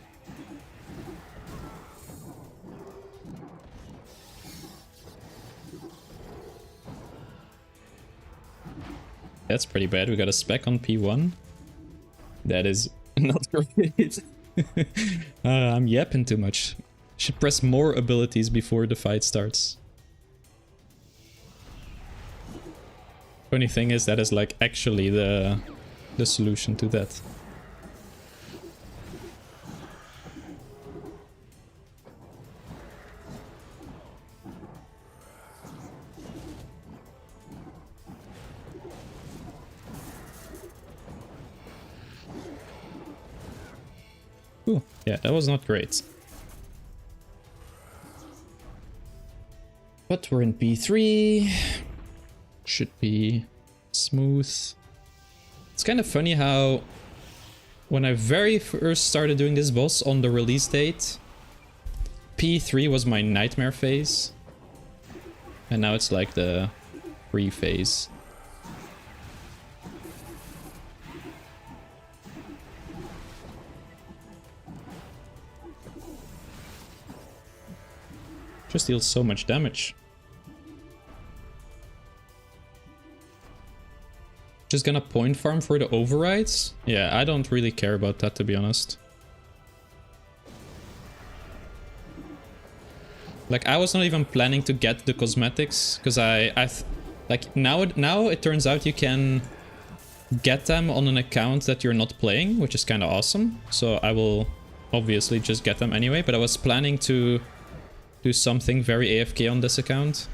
That's pretty bad. We got a spec on P1. That is not great. I'm yapping too much. Should press more abilities before the fight starts. Funny thing is that is like actually the solution to that. Ooh, yeah, that was not great. But we're in P3. Should be smooth. It's kind of funny how when I very first started doing this boss on the release date, P3 was my nightmare phase. And now it's like the free phase. Just deals so much damage. Just gonna point farm for the overrides? Yeah, I don't really care about that, to be honest. Like, I was not even planning to get the cosmetics, because like now it turns out you can get them on an account that you're not playing, which is kind of awesome. So I will obviously just get them anyway, but I was planning to do something very AFK on this account.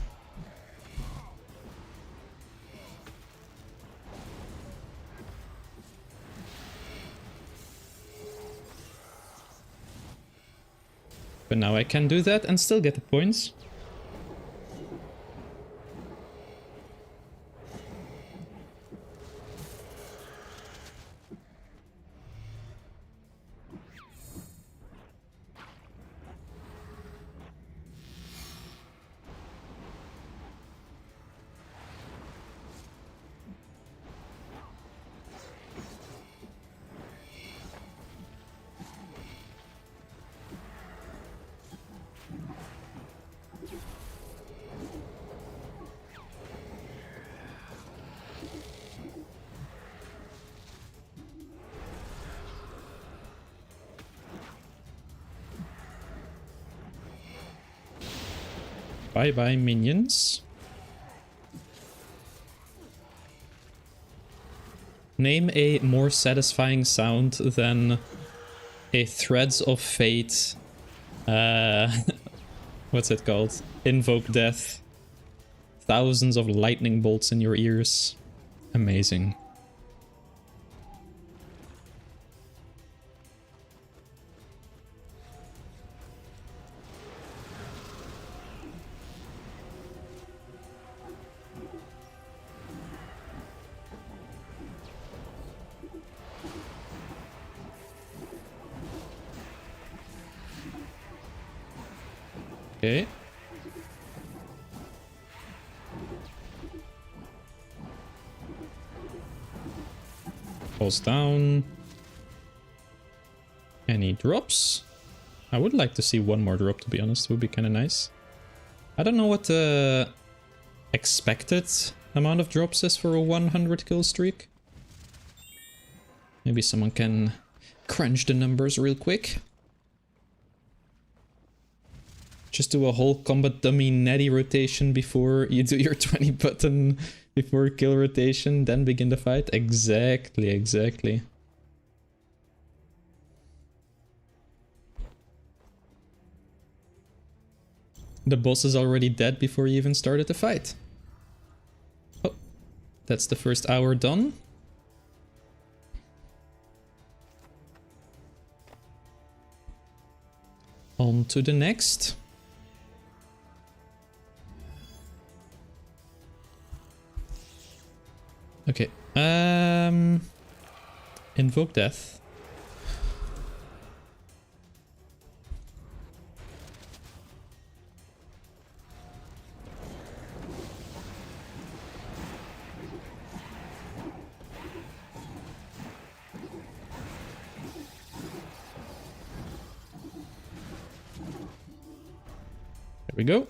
But now I can do that and still get the points. Bye bye, minions. Name a more satisfying sound than a Threads of Fate. What's it called? Invoke death. Thousands of lightning bolts in your ears. Amazing. Okay. Falls down. Any drops? I would like to see one more drop, to be honest. Would be kind of nice. I don't know what the expected amount of drops is for a 100 kill streak. Maybe someone can crunch the numbers real quick. Just do a whole combat dummy natty rotation before you do your 20 button before kill rotation, then begin the fight. Exactly, exactly. The boss is already dead before you even started the fight. Oh, that's the first hour done. On to the next. Okay, invoke death. There we go.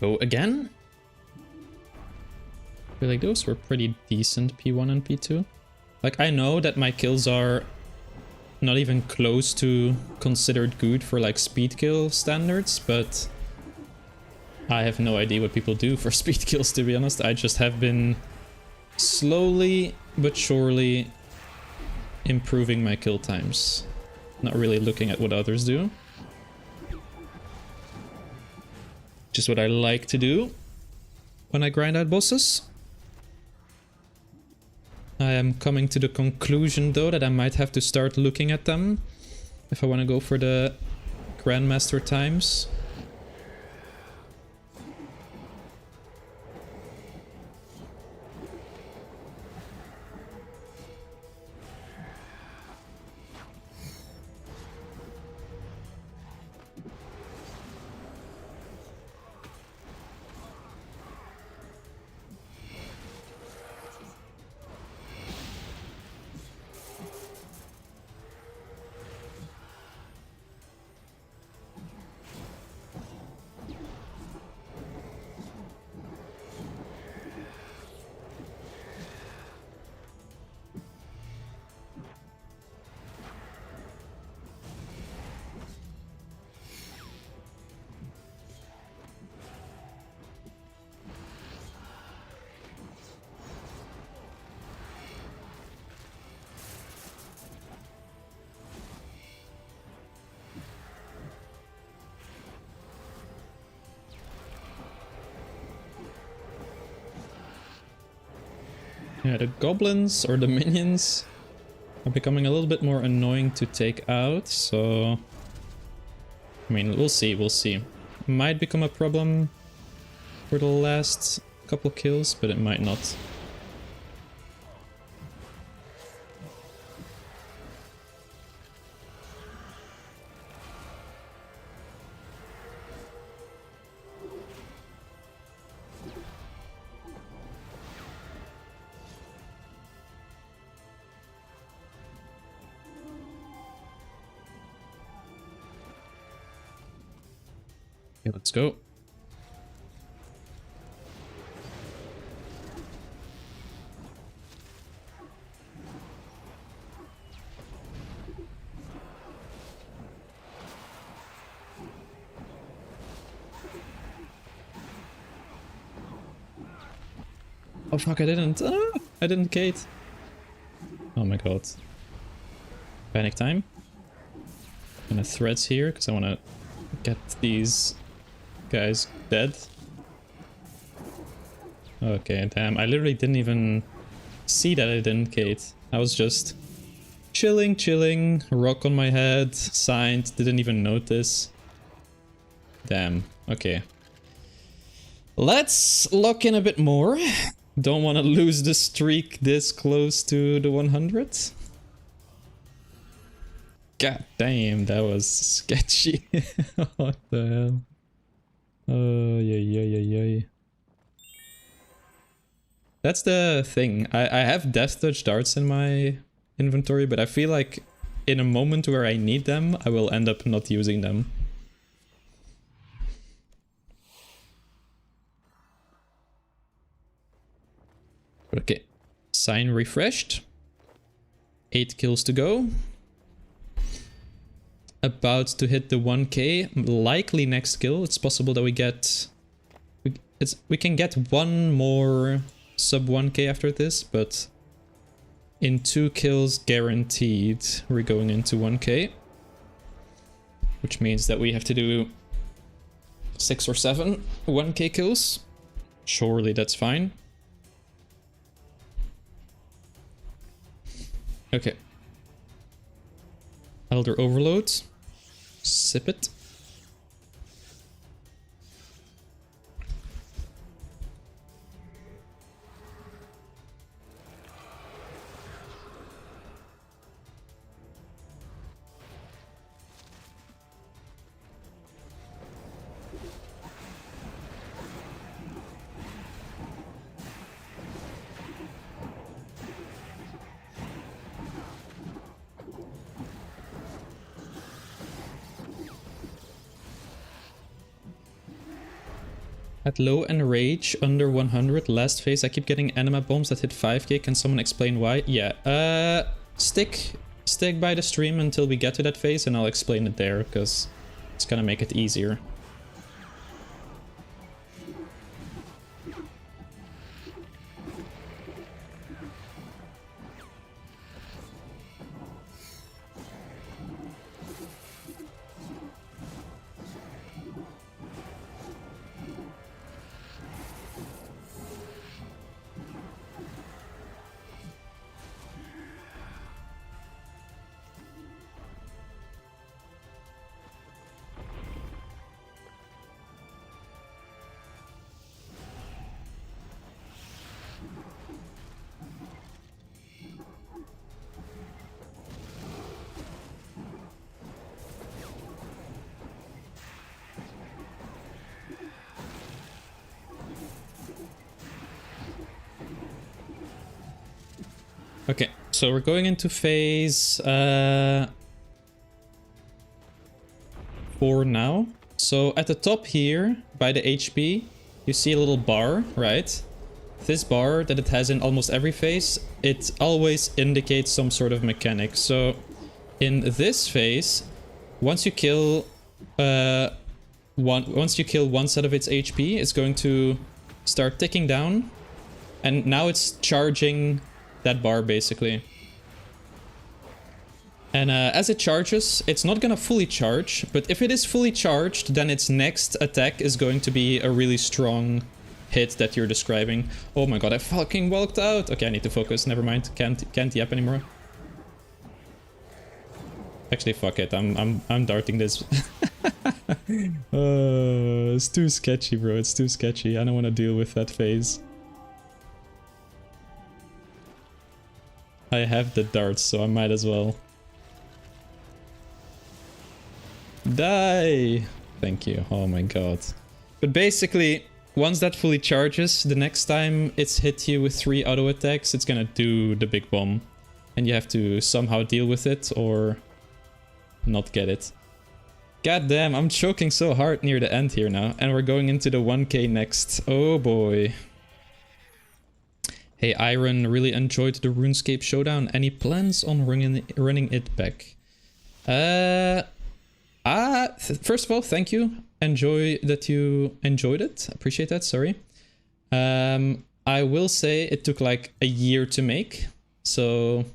Go again? I feel like those were pretty decent P1 and P2. Like, I know that my kills are not even close to considered good for like speed kill standards, but I have no idea what people do for speed kills, to be honest. I just have been slowly but surely improving my kill times. Not really looking at what others do. Just what I like to do when I grind out bosses. I am coming to the conclusion though that I might have to start looking at them if I want to go for the Grandmaster times. Yeah, the goblins or the minions are becoming a little bit more annoying to take out, so I mean, we'll see, we'll see. Might become a problem for the last couple kills, but it might not. Okay, let's go. Oh fuck, I didn't. Ah, I didn't gate. Oh my god. Panic time. Gonna threads here because I want to get these guys dead. Okay, damn. I literally didn't even see that I didn't Kate. I was just chilling, rock on my head, signed, didn't even notice. Damn, okay. Let's lock in a bit more. Don't want to lose the streak this close to the 100. God damn, that was sketchy. What the hell? Oh, yeah. That's the thing. I have Death Touch darts in my inventory, but I feel like in a moment where I need them, I will end up not using them. Okay. Sign refreshed. 8 kills to go. About to hit the 1k. Likely next kill. It's possible that we get... We can get one more sub 1k after this, but in 2 kills guaranteed we're going into 1k. Which means that we have to do 6 or 7 1k kills. Surely that's fine. Okay. Elder Overload. Sip it. At low enrage, under 100, last phase, I keep getting anima bombs that hit 5k. Can someone explain why? Yeah, stick by the stream until we get to that phase and I'll explain it there, because it's gonna make it easier. Okay, so we're going into phase 4 now. So at the top here, by the HP, you see a little bar, right? This bar that it has in almost every phase, it always indicates some sort of mechanic. So in this phase, once you kill one set of its HP, it's going to start ticking down, and now it's charging that bar basically. And as it charges, it's not gonna fully charge, but if it is fully charged, then its next attack is going to be a really strong hit that you're describing. Oh my god, I fucking walked out. Okay, I need to focus. Never mind. Can't yap anymore. Actually, fuck it. I'm darting this. It's too sketchy, bro. It's too sketchy. I don't want to deal with that phase. I have the darts, so I might as well. Die! Thank you. Oh my god. But basically, once that fully charges, the next time it's hit you with 3 auto attacks, it's gonna do the big bomb. And you have to somehow deal with it or not get it. God damn, I'm choking so hard near the end here now. And we're going into the 1k next. Oh boy. Hey Iron, really enjoyed the RuneScape showdown. Any plans on running it back? First of all, thank you. Enjoy that you enjoyed it. Appreciate that, sorry. I will say it took like a year to make. So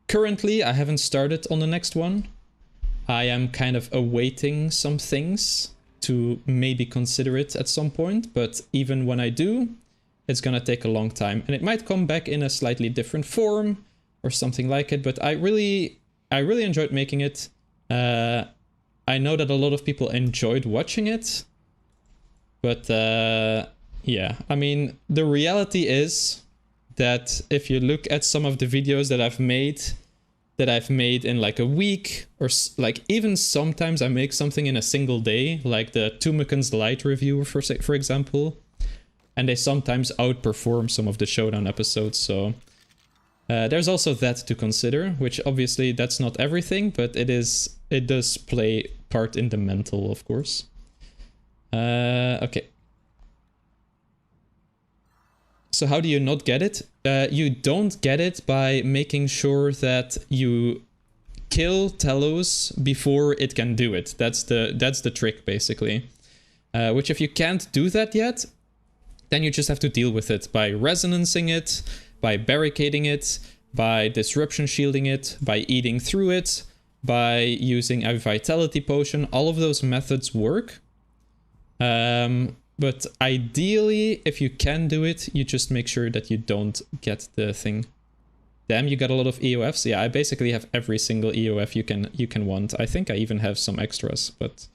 Currently, I haven't started on the next one. I am kind of awaiting some things to maybe consider it at some point, but even when I do, it's gonna take a long time, and it might come back in a slightly different form or something like it, but I really enjoyed making it. I know that a lot of people enjoyed watching it, but yeah, I mean, the reality is that if you look at some of the videos that I've made in like a week, or like even sometimes I make something in a single day, like the Tumakan's Light review, for example, and they sometimes outperform some of the Showdown episodes, so there's also that to consider, which obviously that's not everything, but it does play part in the mental, of course. Okay. So how do you not get it? You don't get it by making sure that you kill Telos before it can do it. That's the trick, basically. Which if you can't do that yet, then you just have to deal with it by resonancing it, by barricading it, by disruption shielding it, by eating through it, by using a vitality potion. All of those methods work. But ideally, if you can do it, you just make sure that you don't get the thing. Damn, you got a lot of EOFs. Yeah, I basically have every single EOF you can want. I think I even have some extras, but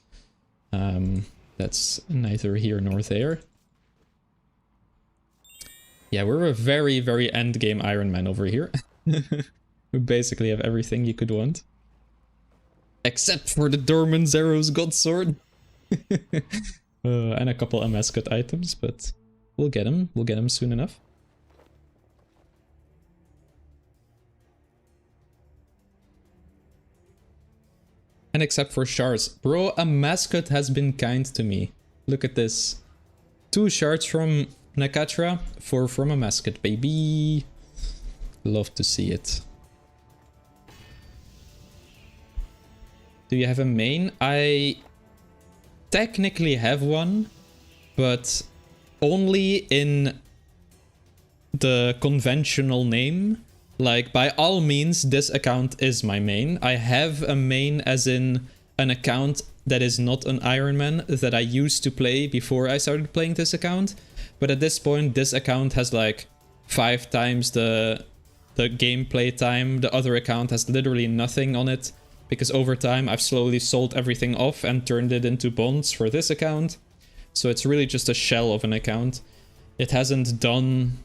that's neither here nor there. Yeah, we're a very, very endgame Iron Man over here. We basically have everything you could want. Except for the Dorman Zero's God Sword. And a couple of mascot items, but we'll get them. We'll get them soon enough. And except for shards. Bro, a mascot has been kind to me. Look at this. 2 shards from Nakatra, 4 from a mascot, baby. Love to see it. Do you have a main? I technically have one, but only in the conventional name. Like, by all means, this account is my main. I have a main as in an account that is not an Iron Man that I used to play before I started playing this account. But at this point, this account has like 5 times the gameplay time. The other account has literally nothing on it, because over time I've slowly sold everything off and turned it into bonds for this account. So it's really just a shell of an account. It hasn't done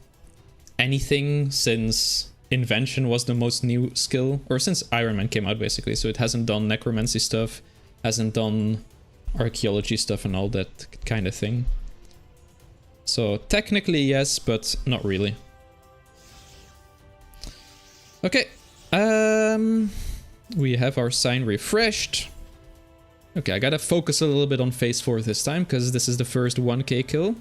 anything since Invention was the most new skill, or since Iron Man came out basically. So it hasn't done necromancy stuff, hasn't done archaeology stuff and all that kind of thing. So technically yes, but not really. Okay. We have our sign refreshed. Okay, I gotta focus a little bit on phase 4 this time, because this is the first 1k kill.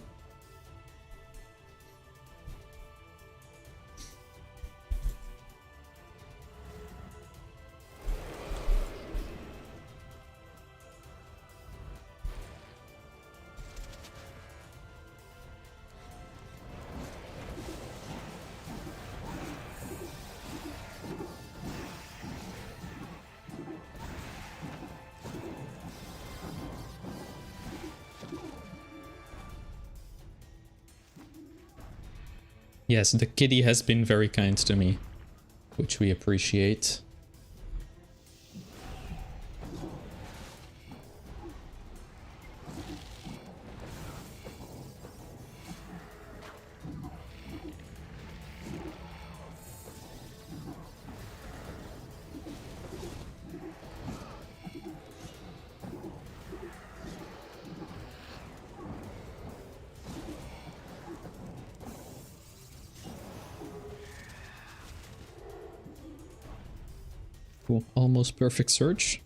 Yes, the kitty has been very kind to me, which we appreciate. Cool. Almost perfect search.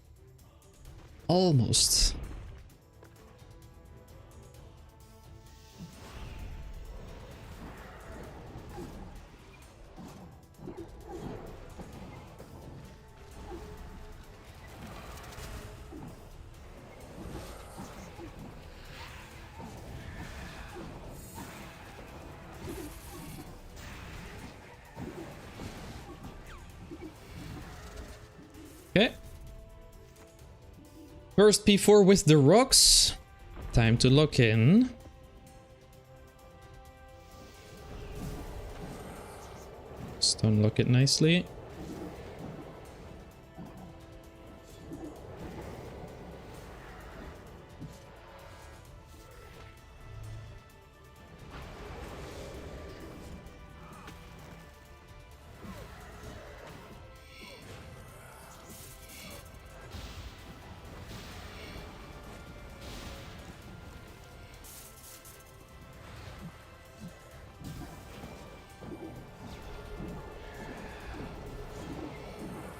Almost. Okay. First P4 with the rocks. Time to lock in. Stone lock it nicely.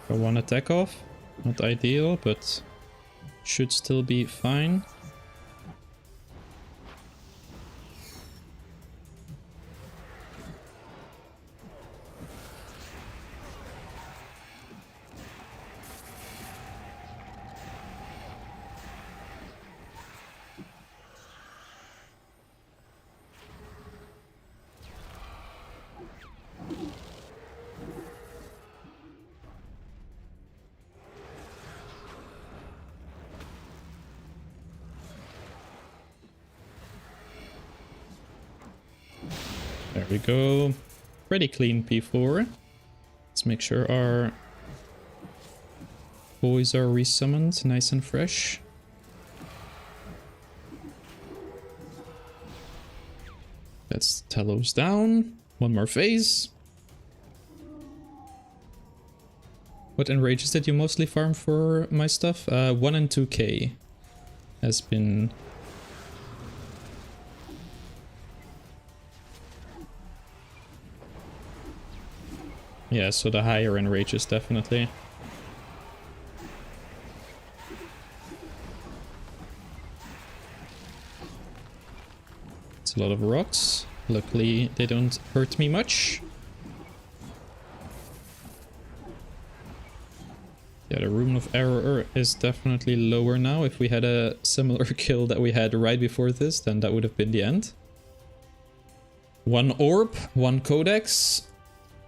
One attack off. Not ideal, but should still be fine. There we go. Pretty clean P4. Let's make sure our boys are resummoned nice and fresh. That's Telos down. One more phase. What enrages did you mostly farm for my stuff? 1 and 2k has been... Yeah, so the higher enrages definitely. It's a lot of rocks. Luckily, they don't hurt me much. Yeah, the room of error is definitely lower now. If we had a similar kill that we had right before this, then that would have been the end. 1 orb, 1 codex.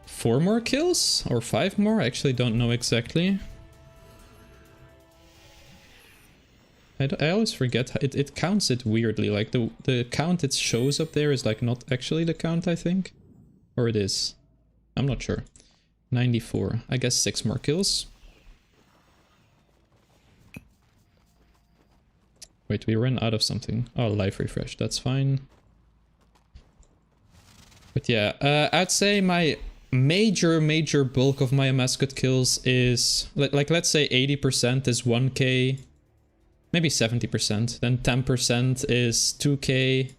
4 more kills? Or 5 more? I actually don't know exactly. I always forget. It counts it weirdly. Like the count it shows up there is like not actually the count, I think. Or it is. I'm not sure. 94. I guess 6 more kills. Wait, we ran out of something. Oh, life refresh. That's fine. But yeah, I'd say my... major bulk of my mascot kills is like let's say 80% is 1k, maybe 70%, then 10% is 2k,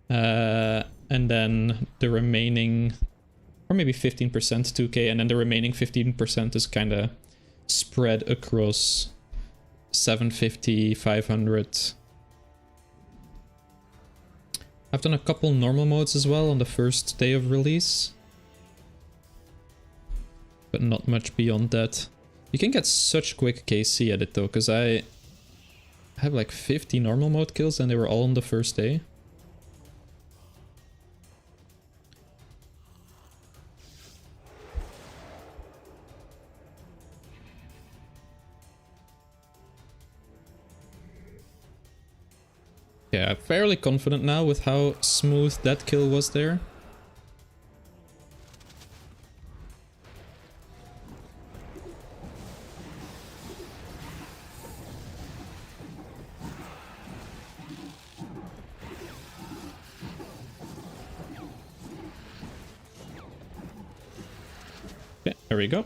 and then the remaining, or maybe 15% 2k, and then the remaining 15% is kind of spread across 750, 500. I've done a couple normal modes as well on the first day of release. But not much beyond that. You can get such quick KC at it though, because I have like 50 normal mode kills and they were all on the first day. Yeah, fairly confident now with how smooth that kill was there. Okay, there we go.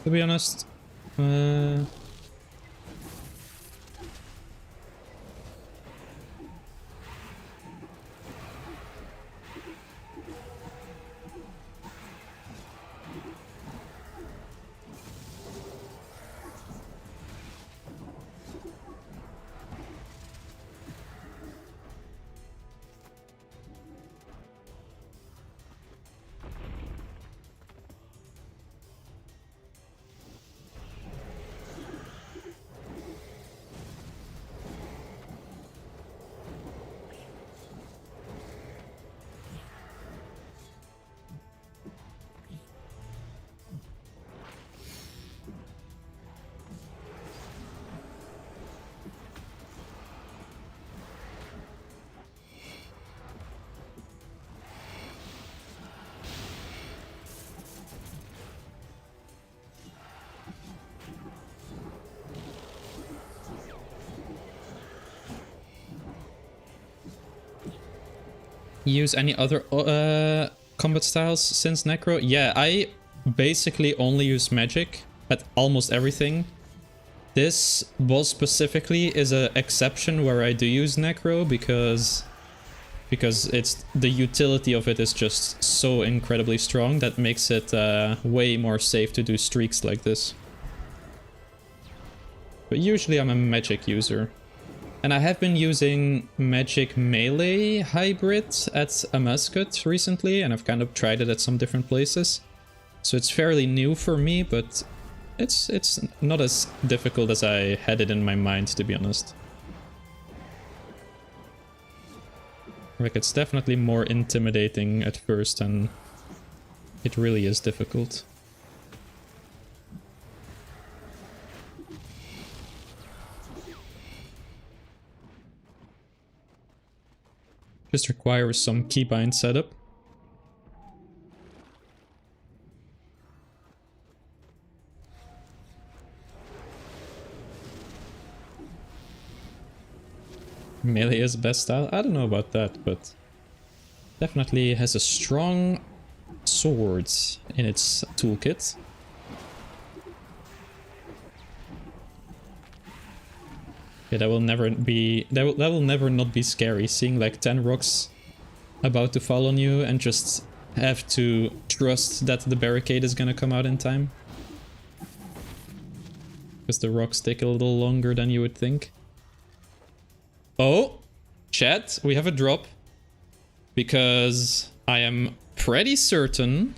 to be honest. Use any other combat styles since Necro? Yeah, I basically only use magic at almost everything. This boss specifically is an exception where I do use Necro because it's the utility of it is just so incredibly strong that makes it way more safe to do streaks like this. But usually I'm a magic user. And I have been using magic melee hybrid at a musket recently, and I've kind of tried it at some different places. So it's fairly new for me, but it's not as difficult as I had it in my mind, to be honest. Like, it's definitely more intimidating at first, and it really is difficult. Just requires some keybind setup. Melee is best style? I don't know about that, but definitely has a strong sword in its toolkit. Yeah, that will never be that will never not be scary, seeing like 10 rocks about to fall on you and just have to trust that the barricade is gonna come out in time. Because the rocks take a little longer than you would think. Oh, chat, we have a drop. Because I am pretty certain,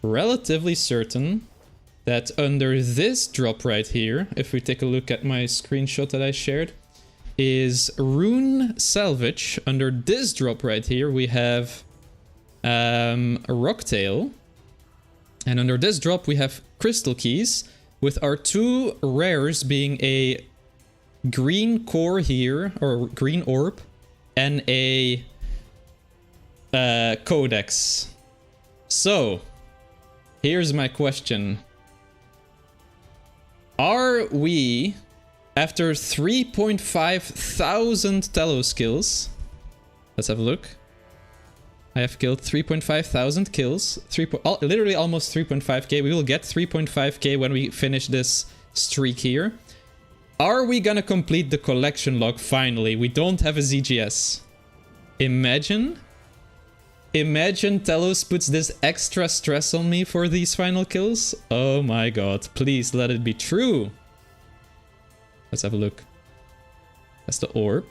relatively certain, that under this drop right here, if we take a look at my screenshot that I shared, is rune salvage. Under this drop right here, we have a rocktail. And under this drop, we have crystal keys, with our two rares being a green core here, or green orb, and a codex. So, here's my question. Are we, after 3.5 thousand Telos kills, let's have a look. I have killed 3.5 thousand kills, literally almost 3.5k. We will get 3.5k when we finish this streak here. Are we gonna complete the collection log finally? We don't have a ZGS. Imagine Telos puts this extra stress on me for these final kills. Oh my god, please let it be true. Let's have a look. That's the orb.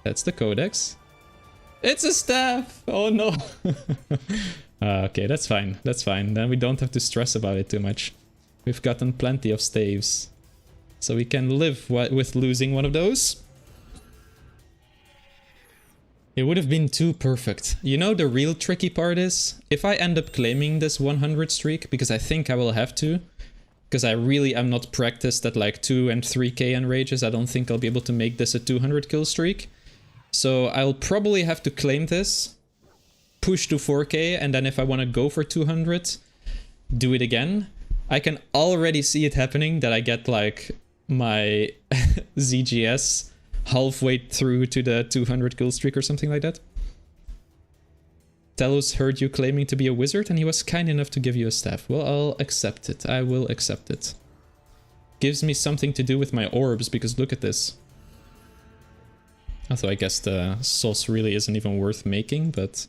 That's the codex. It's a staff! Oh no. Okay, that's fine. That's fine. Then we don't have to stress about it too much. We've gotten plenty of staves. So we can live with losing one of those. It would have been too perfect. You know, the real tricky part is, if I end up claiming this 100 streak, because I think I will have to, because I really am not practiced at like 2 and 3k enrages, I don't think I'll be able to make this a 200 kill streak. So I'll probably have to claim this, push to 4k, and then if I want to go for 200, do it again. I can already see it happening, that I get like my ZGS halfway through to the 200 kill streak or something like that. Telos heard you claiming to be a wizard and he was kind enough to give you a staff. Well, I'll accept it. I will accept it. Gives me something to do with my orbs, because look at this. Although I guess the sauce really isn't even worth making, but...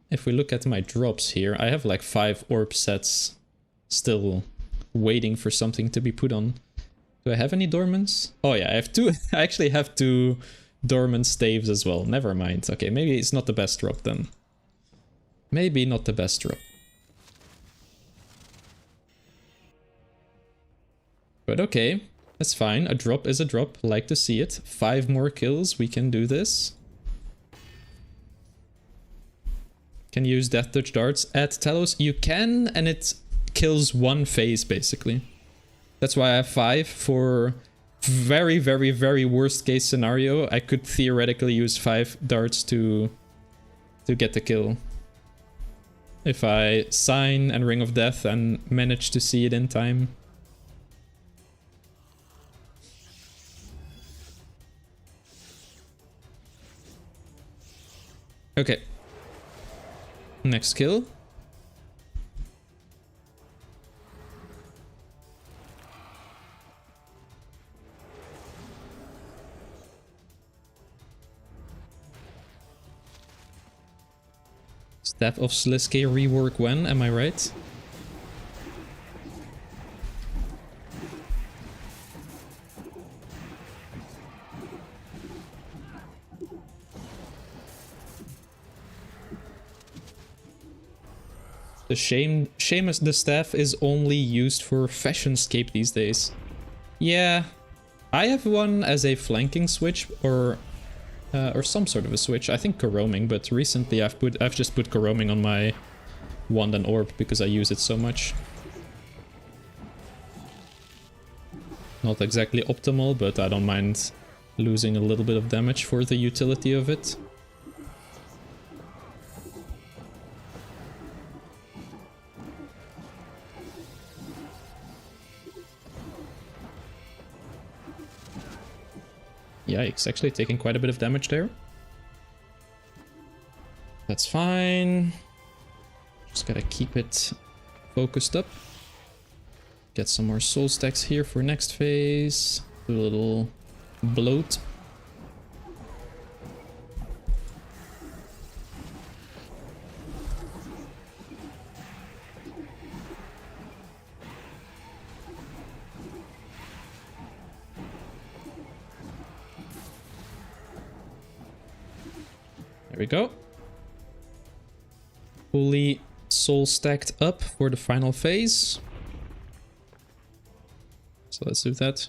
if we look at my drops here, I have like 5 orb sets still waiting for something to be put on. Do I have any dormants? Oh yeah, I have 2. I actually have 2 dormant staves as well. Never mind. Okay, maybe it's not the best drop then. Maybe not the best drop. But okay, that's fine. A drop is a drop. Like to see it. 5 more kills. We can do this. Can you use Death Touch darts at Telos? You can, and it kills 1 phase basically. That's why I have 5 for very, very, very worst case scenario. I could theoretically use 5 darts to get the kill. If I sign and Ring of Death and manage to see it in time. Okay. Next kill. Staff of Sliske rework when, am I right? The shame is the staff is only used for Fashionscape these days. Yeah, I have one as a flanking switch or some sort of a switch. I think Coroming, but recently I've just put Coroming on my wand and orb because I use it so much. Not exactly optimal, but I don't mind losing a little bit of damage for the utility of it. Yikes, actually taking quite a bit of damage there. That's fine. Just gotta keep it focused up. Get some more soul stacks here for next phase. Do a little bloat. There we go. Fully soul stacked up for the final phase. So let's do that.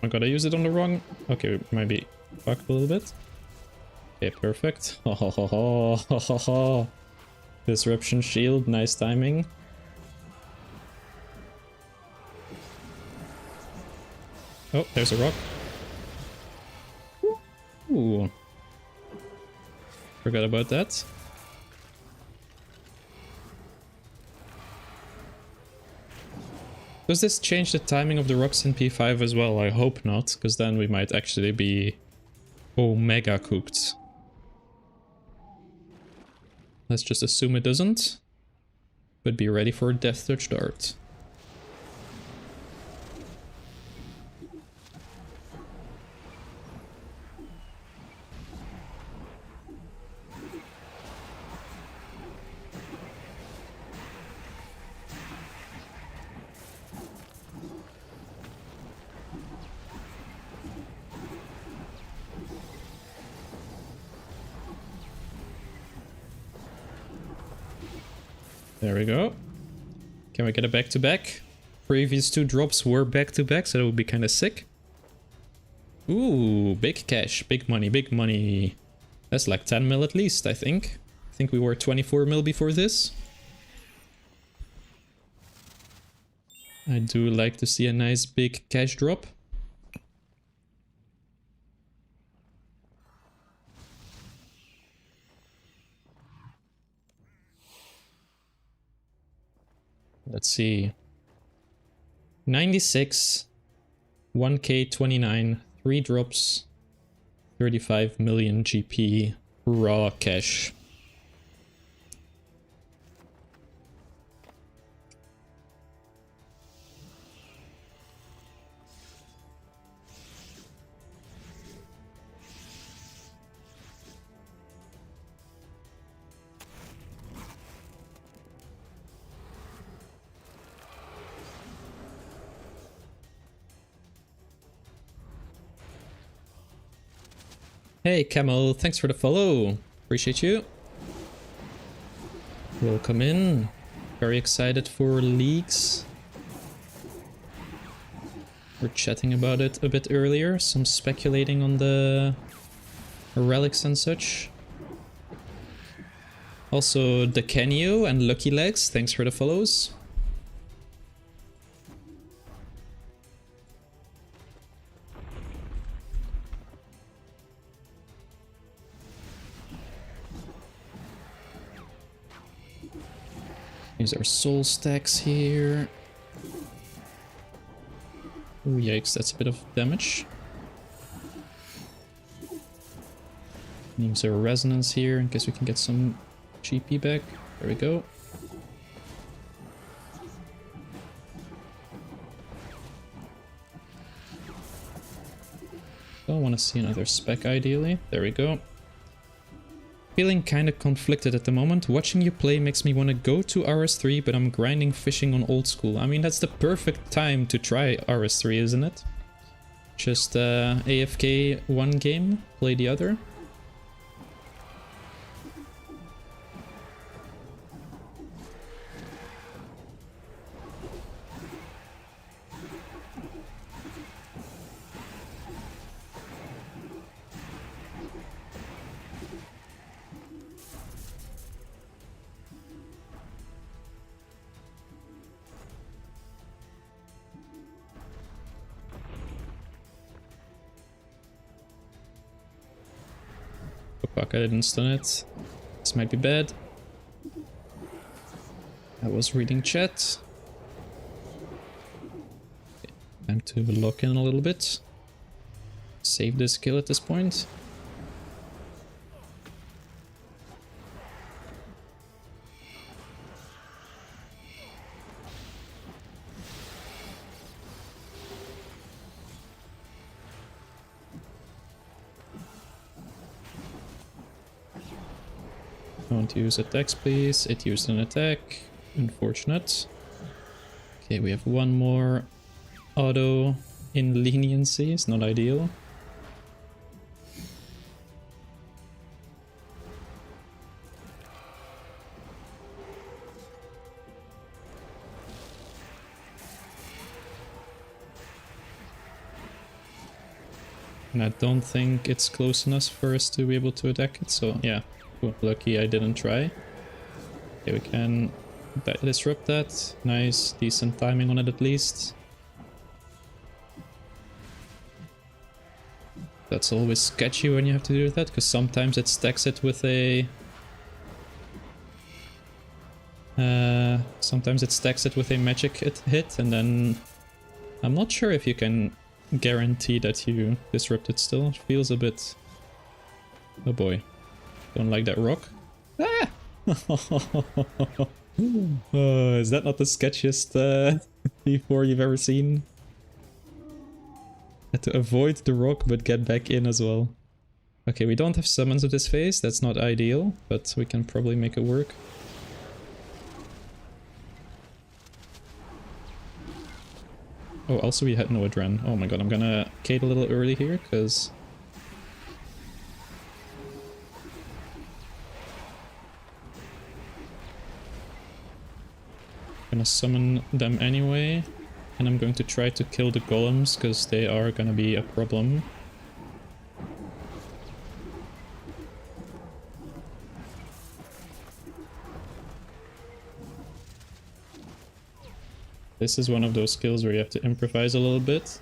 I gotta use it on the wrong... Okay, maybe fucked a little bit. Okay, perfect. Ho ho ho ho ho ho ho. Disruption shield, nice timing. Oh, there's a rock. Ooh. Forgot about that. Does this change the timing of the rocks in P5 as well? I hope not, because then we might actually be omega cooked. Let's just assume it doesn't. But be ready for a Death Touch dart. There we go. Can we get a back-to-back? Previous 2 drops were back-to-back, so that would be kind of sick. Ooh, big cash, big money, big money. That's like 10 mil at least, I think. I think we were 24 mil before this. I do like to see a nice big cash drop. Let's see. 96, 1k 29, 3 drops, 35 million GP, raw cash. Hey Camel, thanks for the follow. Appreciate you. Welcome in. Very excited for leagues. We're chatting about it a bit earlier, some speculating on the relics and such. Also, Dekenio and Lucky Legs, thanks for the follows. These are soul stacks here. Oh yikes, that's a bit of damage. Use our resonance here in case we can get some GP back. There we go. I want to see another spec ideally. There we go. Feeling kinda conflicted at the moment. Watching you play makes me want to go to RS3, but I'm grinding fishing on old school. I mean, that's the perfect time to try RS3, isn't it? Just AFK one game, play the other. Fuck, I didn't stun it. This might be bad. I was reading chat. Okay, time to lock in a little bit. Save this kill at this point. Don't use attacks, please. It used an attack. Unfortunate. Okay, we have one more auto in leniency. It's not ideal. And I don't think it's close enough for us to be able to attack it, so yeah. Ooh, lucky I didn't try. Okay, we can disrupt that. Nice, decent timing on it at least. That's always sketchy when you have to do that, because sometimes it stacks it with a... sometimes it stacks it with a magic hit, and then... I'm not sure if you can guarantee that you disrupt it still. It feels a bit... Oh boy. Don't like that rock. Ah! Is that not the sketchiest V4 you've ever seen? Had to avoid the rock but get back in as well. Okay, we don't have summons with this phase. That's not ideal, but we can probably make it work. Oh, also we had no Adren. Oh my god, I'm gonna Kate a little early here, because... gonna summon them anyway. And I'm going to try to kill the golems, because they are gonna be a problem. This is one of those skills where you have to improvise a little bit.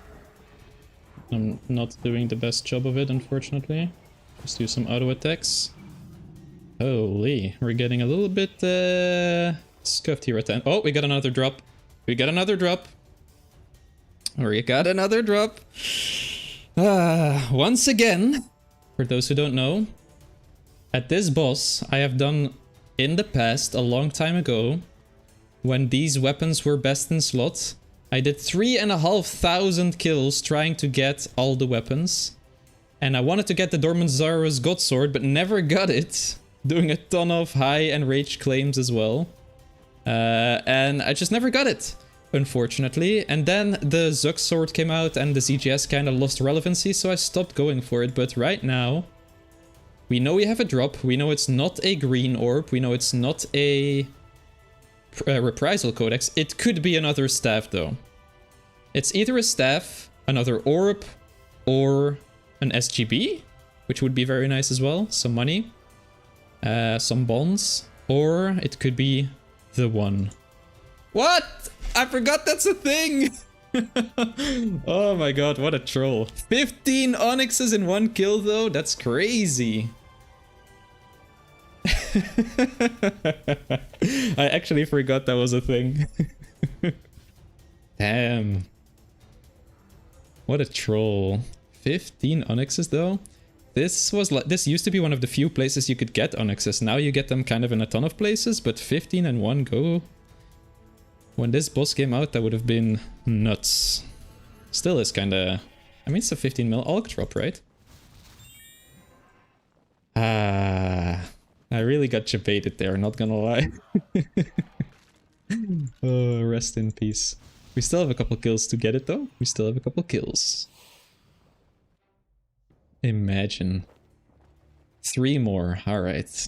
I'm not doing the best job of it, unfortunately. Just do some auto attacks. Holy, we're getting a little bit scuffed here at the end. Oh, we got another drop. We got another drop. We got another drop. Once again, for those who don't know, at this boss I have done in the past, a long time ago, when these weapons were best in slot, I did 3,500 kills trying to get all the weapons. And I wanted to get the Dormant Zara's God Sword, but never got it. Doing a ton of high enrage claims as well. And I just never got it, unfortunately. And then the Zug Sword came out and the ZGS kind of lost relevancy, so I stopped going for it. But right now, we know we have a drop. We know it's not a green orb. We know it's not a reprisal codex. It could be another staff though. It's either a staff, another orb, or an SGB, which would be very nice as well. Some money, some bonds, or it could be the one. What? I forgot that's a thing. Oh my god, what a troll. 15 onyxes in one kill though? That's crazy. I actually forgot that was a thing. Damn. What a troll. 15 onyxes though? This used to be one of the few places you could get onyxes. Now you get them kind of in a ton of places, but 15 in one go. When this boss came out, that would have been nuts. Still is kinda... I mean, it's a 15 mil alch drop, right? I really got jebaited there, not gonna lie. Oh, rest in peace. We still have a couple kills to get it though. We still have a couple kills. Imagine. 3 more, alright.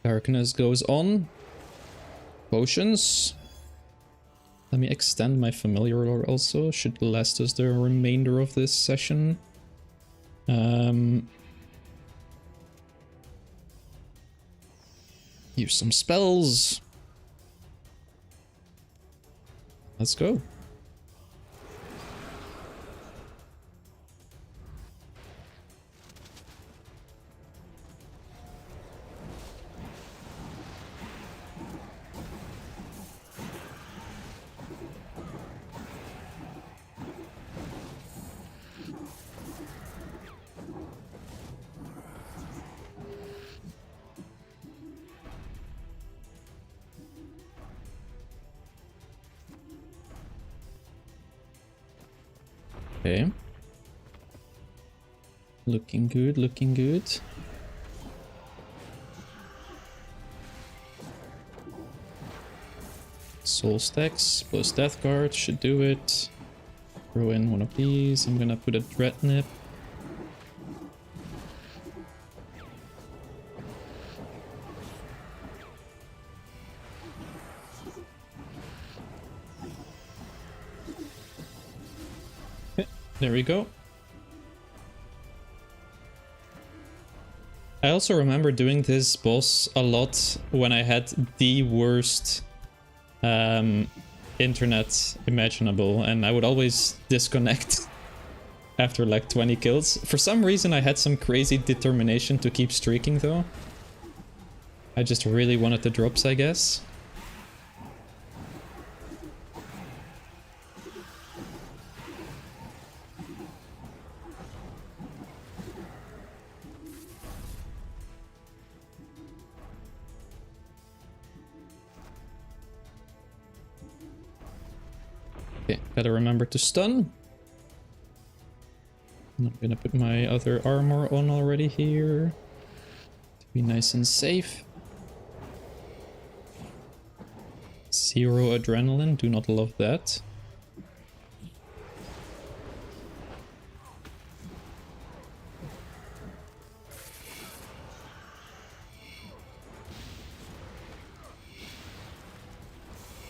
Darkness goes on. Potions. Let me extend my familiar also. Should last us the remainder of this session. Use some spells. Let's go. Okay. Looking good, looking good. Soul stacks plus death guard should do it. Throw in one of these. I'm gonna put a dread nip. There we go. I also remember doing this boss a lot when I had the worst internet imaginable, and I would always disconnect after like 20 kills. For some reason I had some crazy determination to keep streaking though. I just really wanted the drops, I guess. Okay, gotta remember to stun. I'm gonna put my other armor on already here to be nice and safe. 0 adrenaline, do not love that.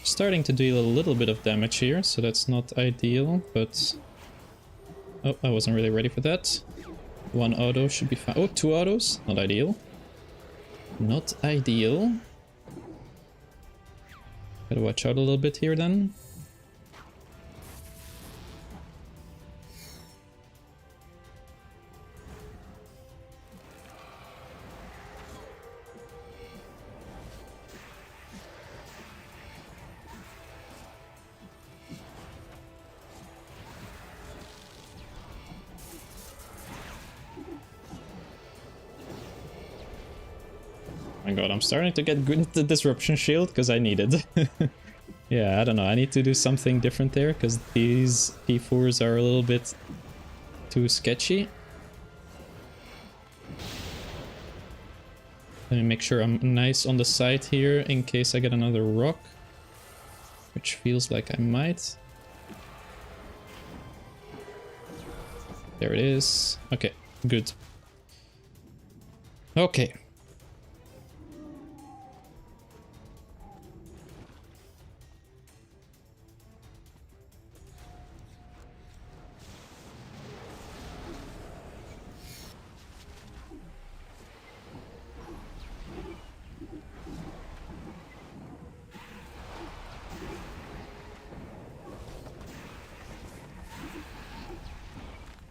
Starting to deal a little bit of damage here, so that's not ideal, but... Oh, I wasn't really ready for that. One auto should be fine. Oh, two autos? Not ideal. Not ideal. Gotta watch out a little bit here then. My god, I'm starting to get good at the disruption shield because I need it. Yeah, I don't know, I need to do something different there because these P4s are a little bit too sketchy. Let me make sure I'm nice on the side here in case I get another rock, which feels like I might. There it is. Okay, good. Okay.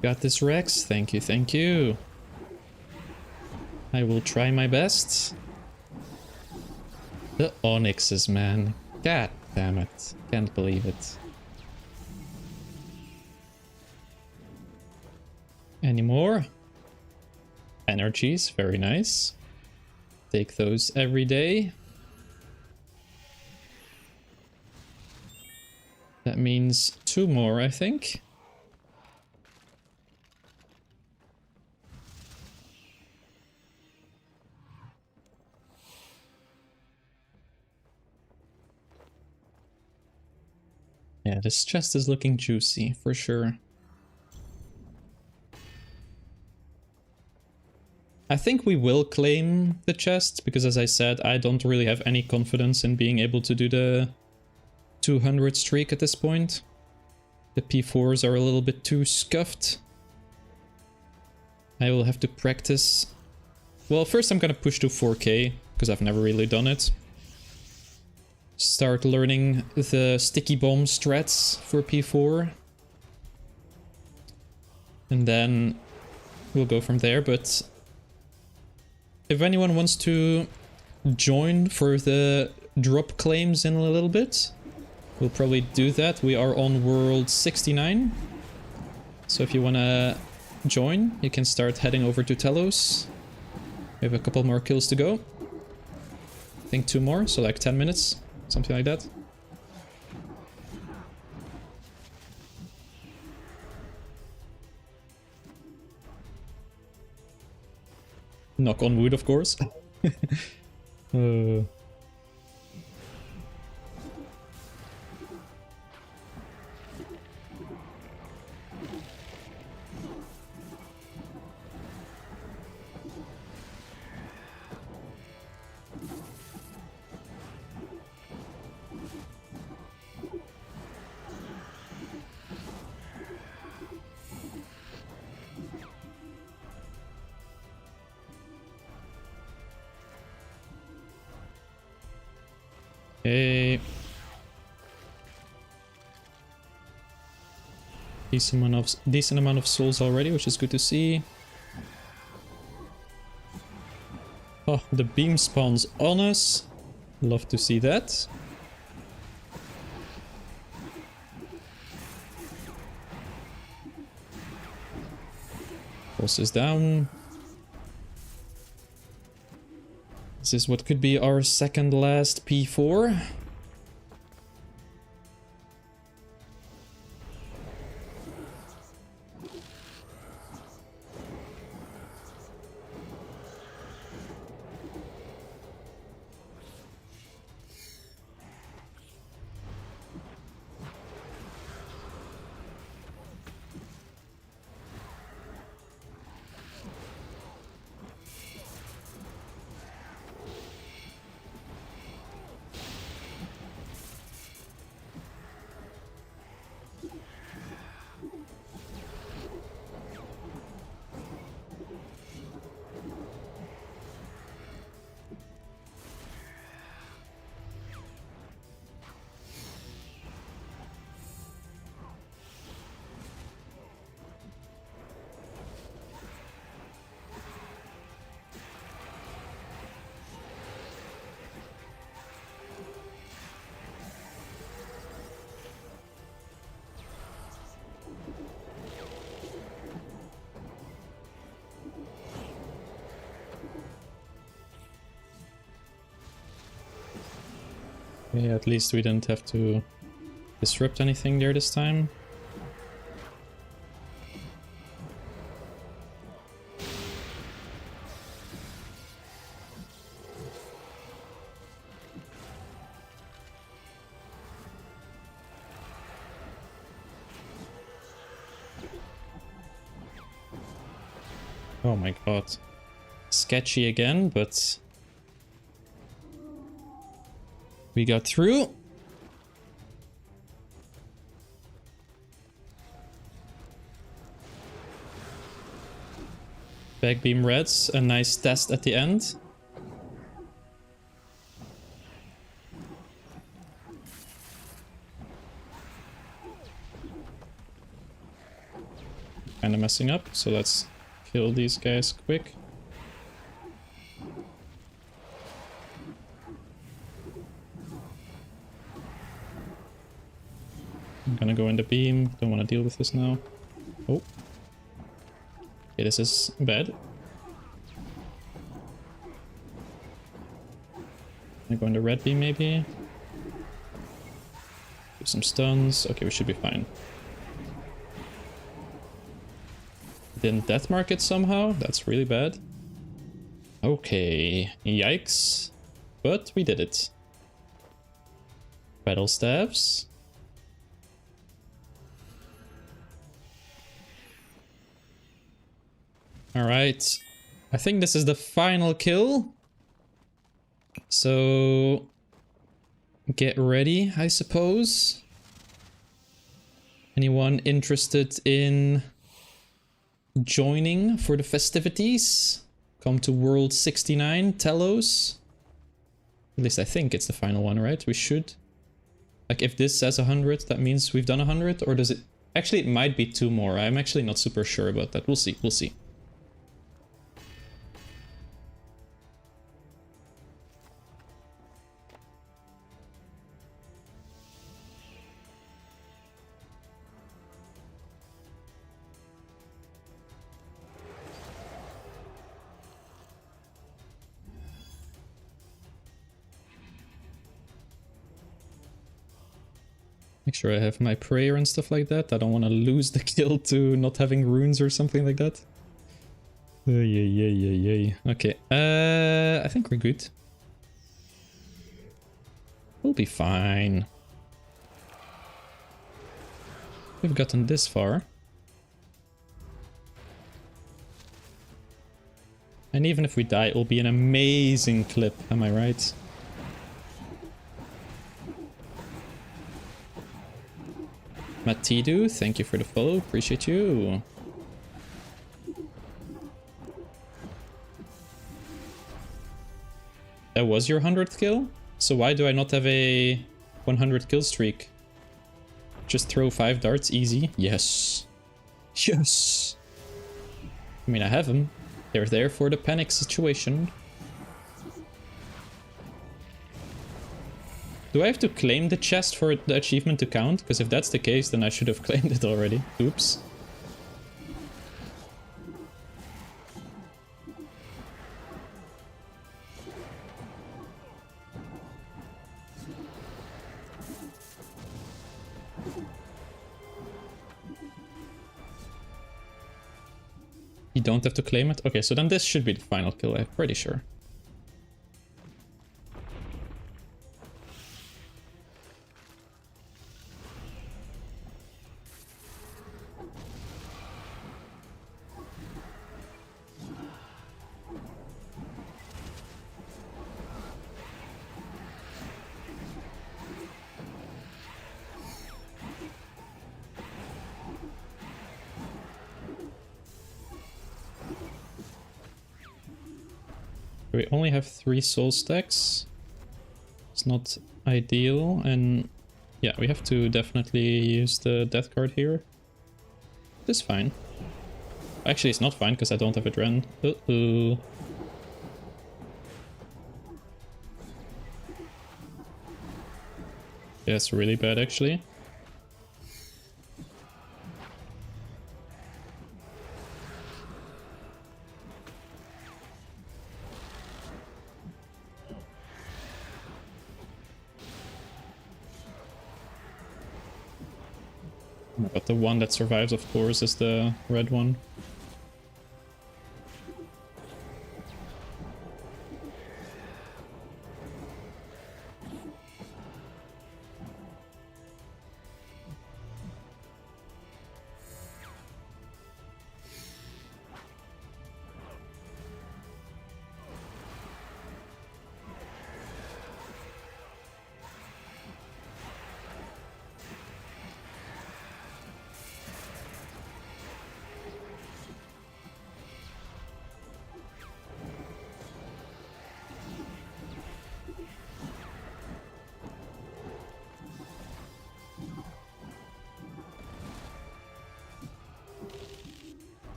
Got this, Rex. Thank you, thank you. I will try my best. The onyxes, man. God damn it. Can't believe it. Any more? Energies, very nice. Take those every day. That means 2 more, I think. Yeah, this chest is looking juicy, for sure. I think we will claim the chest, because as I said, I don't really have any confidence in being able to do the 200 streak at this point. The P4s are a little bit too scuffed. I will have to practice. Well, first I'm gonna push to 4K, because I've never really done it. Start learning the sticky bomb strats for P4. And then we'll go from there, but if anyone wants to join for the drop claims in a little bit, we'll probably do that. We are on world 69. So if you want to join, you can start heading over to Telos. We have a couple more kills to go. I think 2 more, so like 10 minutes. Something like that. Knock on wood, of course. Okay. Decent amount of souls already, which is good to see. Oh, the beam spawns on us. Love to see that. Boss is down. This is what could be our second last P4. Okay, at least we didn't have to disrupt anything there this time. Oh my god. Sketchy again, but we got through. Backbeam Reds, a nice test at the end. Kinda messing up, so let's kill these guys quick. I'm gonna go in the beam, don't want to deal with this now. Oh. Okay, this is bad. I'm gonna go in the red beam maybe. Do some stuns, okay, we should be fine. Didn't death mark it somehow? That's really bad. Okay, yikes. But we did it. Battle staves. Alright. I think this is the final kill. So get ready, I suppose. Anyone interested in joining for the festivities? Come to World 69, Telos. At least I think it's the final one, right? We should. Like, if this says 100, that means we've done 100, or does it... Actually, it might be 2 more. I'm actually not super sure about that. We'll see, we'll see. Make sure I have my prayer and stuff like that. I don't want to lose the kill to not having runes or something like that. Okay, I think we're good. We'll be fine. We've gotten this far. And even if we die, it will be an amazing clip, am I right? Matidu, thank you for the follow, appreciate you. That was your 100th kill? So why do I not have a 100 kill streak? Just throw 5 darts, easy. Yes. Yes! I mean, I have them. They're there for the panic situation. Do I have to claim the chest for the achievement to count? Because if that's the case, then I should have claimed it already. Oops. You don't have to claim it? Okay, so then this should be the final kill, I'm pretty sure. We only have 3 soul stacks. It's not ideal, and yeah, we have to definitely use the death card here. This is fine. Actually, it's not fine because I don't have a Dren. Uh-oh. Yeah, it's really bad actually. But the one that survives, of course, is the red one.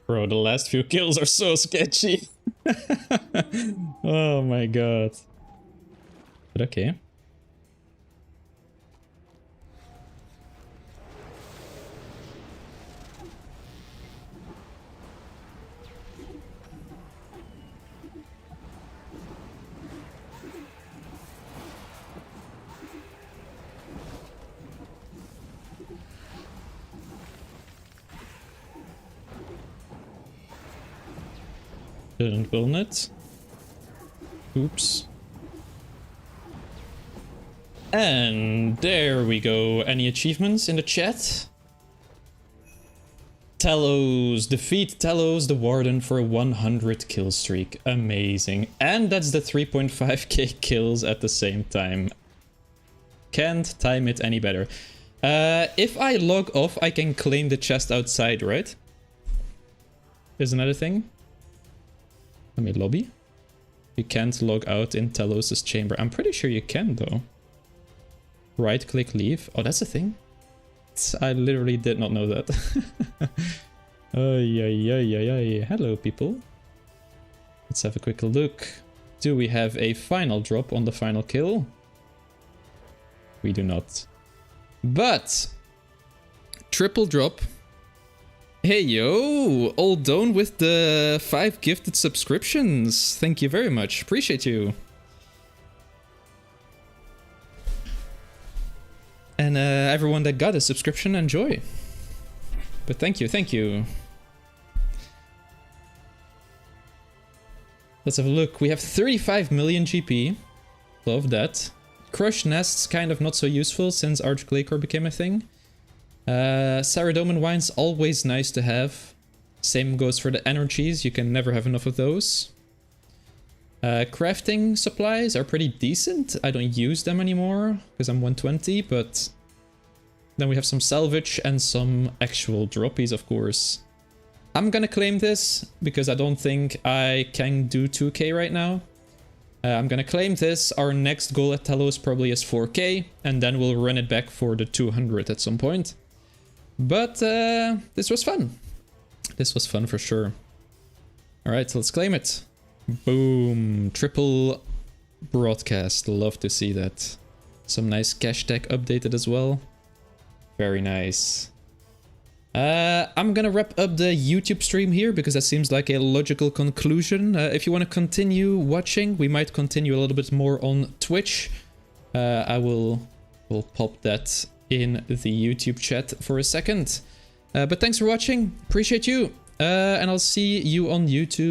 Bro, the last few kills are so sketchy. Oh my god. But okay. Didn't will it. Oops. And there we go. Any achievements in the chat? Telos. Defeat Telos the Warden for a 100 kill streak. Amazing. And that's the 3.5k kills at the same time. Can't time it any better. If I log off, I can claim the chest outside, right? Isn't that a thing? Let me lobby. You can't log out in Telos' chamber. I'm pretty sure you can, though. Right click leave. Oh, that's a thing? I literally did not know that. Hello, people. Let's have a quick look. Do we have a final drop on the final kill? We do not. But triple drop. Hey yo, all done with the 5 gifted subscriptions. Thank you very much. Appreciate you. And everyone that got a subscription, enjoy. But thank you, thank you. Let's have a look. We have 35 million GP. Love that. Crush nests kind of not so useful since Archglacier became a thing. Saradomin wines always nice to have. Same goes for the energies, you can never have enough of those. Crafting supplies are pretty decent. I don't use them anymore because I'm 120, but then we have some salvage and some actual droppies, of course. I'm gonna claim this because I don't think I can do 2k right now. I'm gonna claim this. Our next goal at Telos probably is 4k, and then we'll run it back for the 200 at some point. But this was fun. This was fun for sure. Alright, so let's claim it. Boom. Triple broadcast. Love to see that. Some nice cash tag updated as well. Very nice. I'm gonna wrap up the YouTube stream here because that seems like a logical conclusion. If you want to continue watching, we might continue a little bit more on Twitch. I will pop that in the YouTube chat for a second. But thanks for watching. Appreciate you. And I'll see you on YouTube.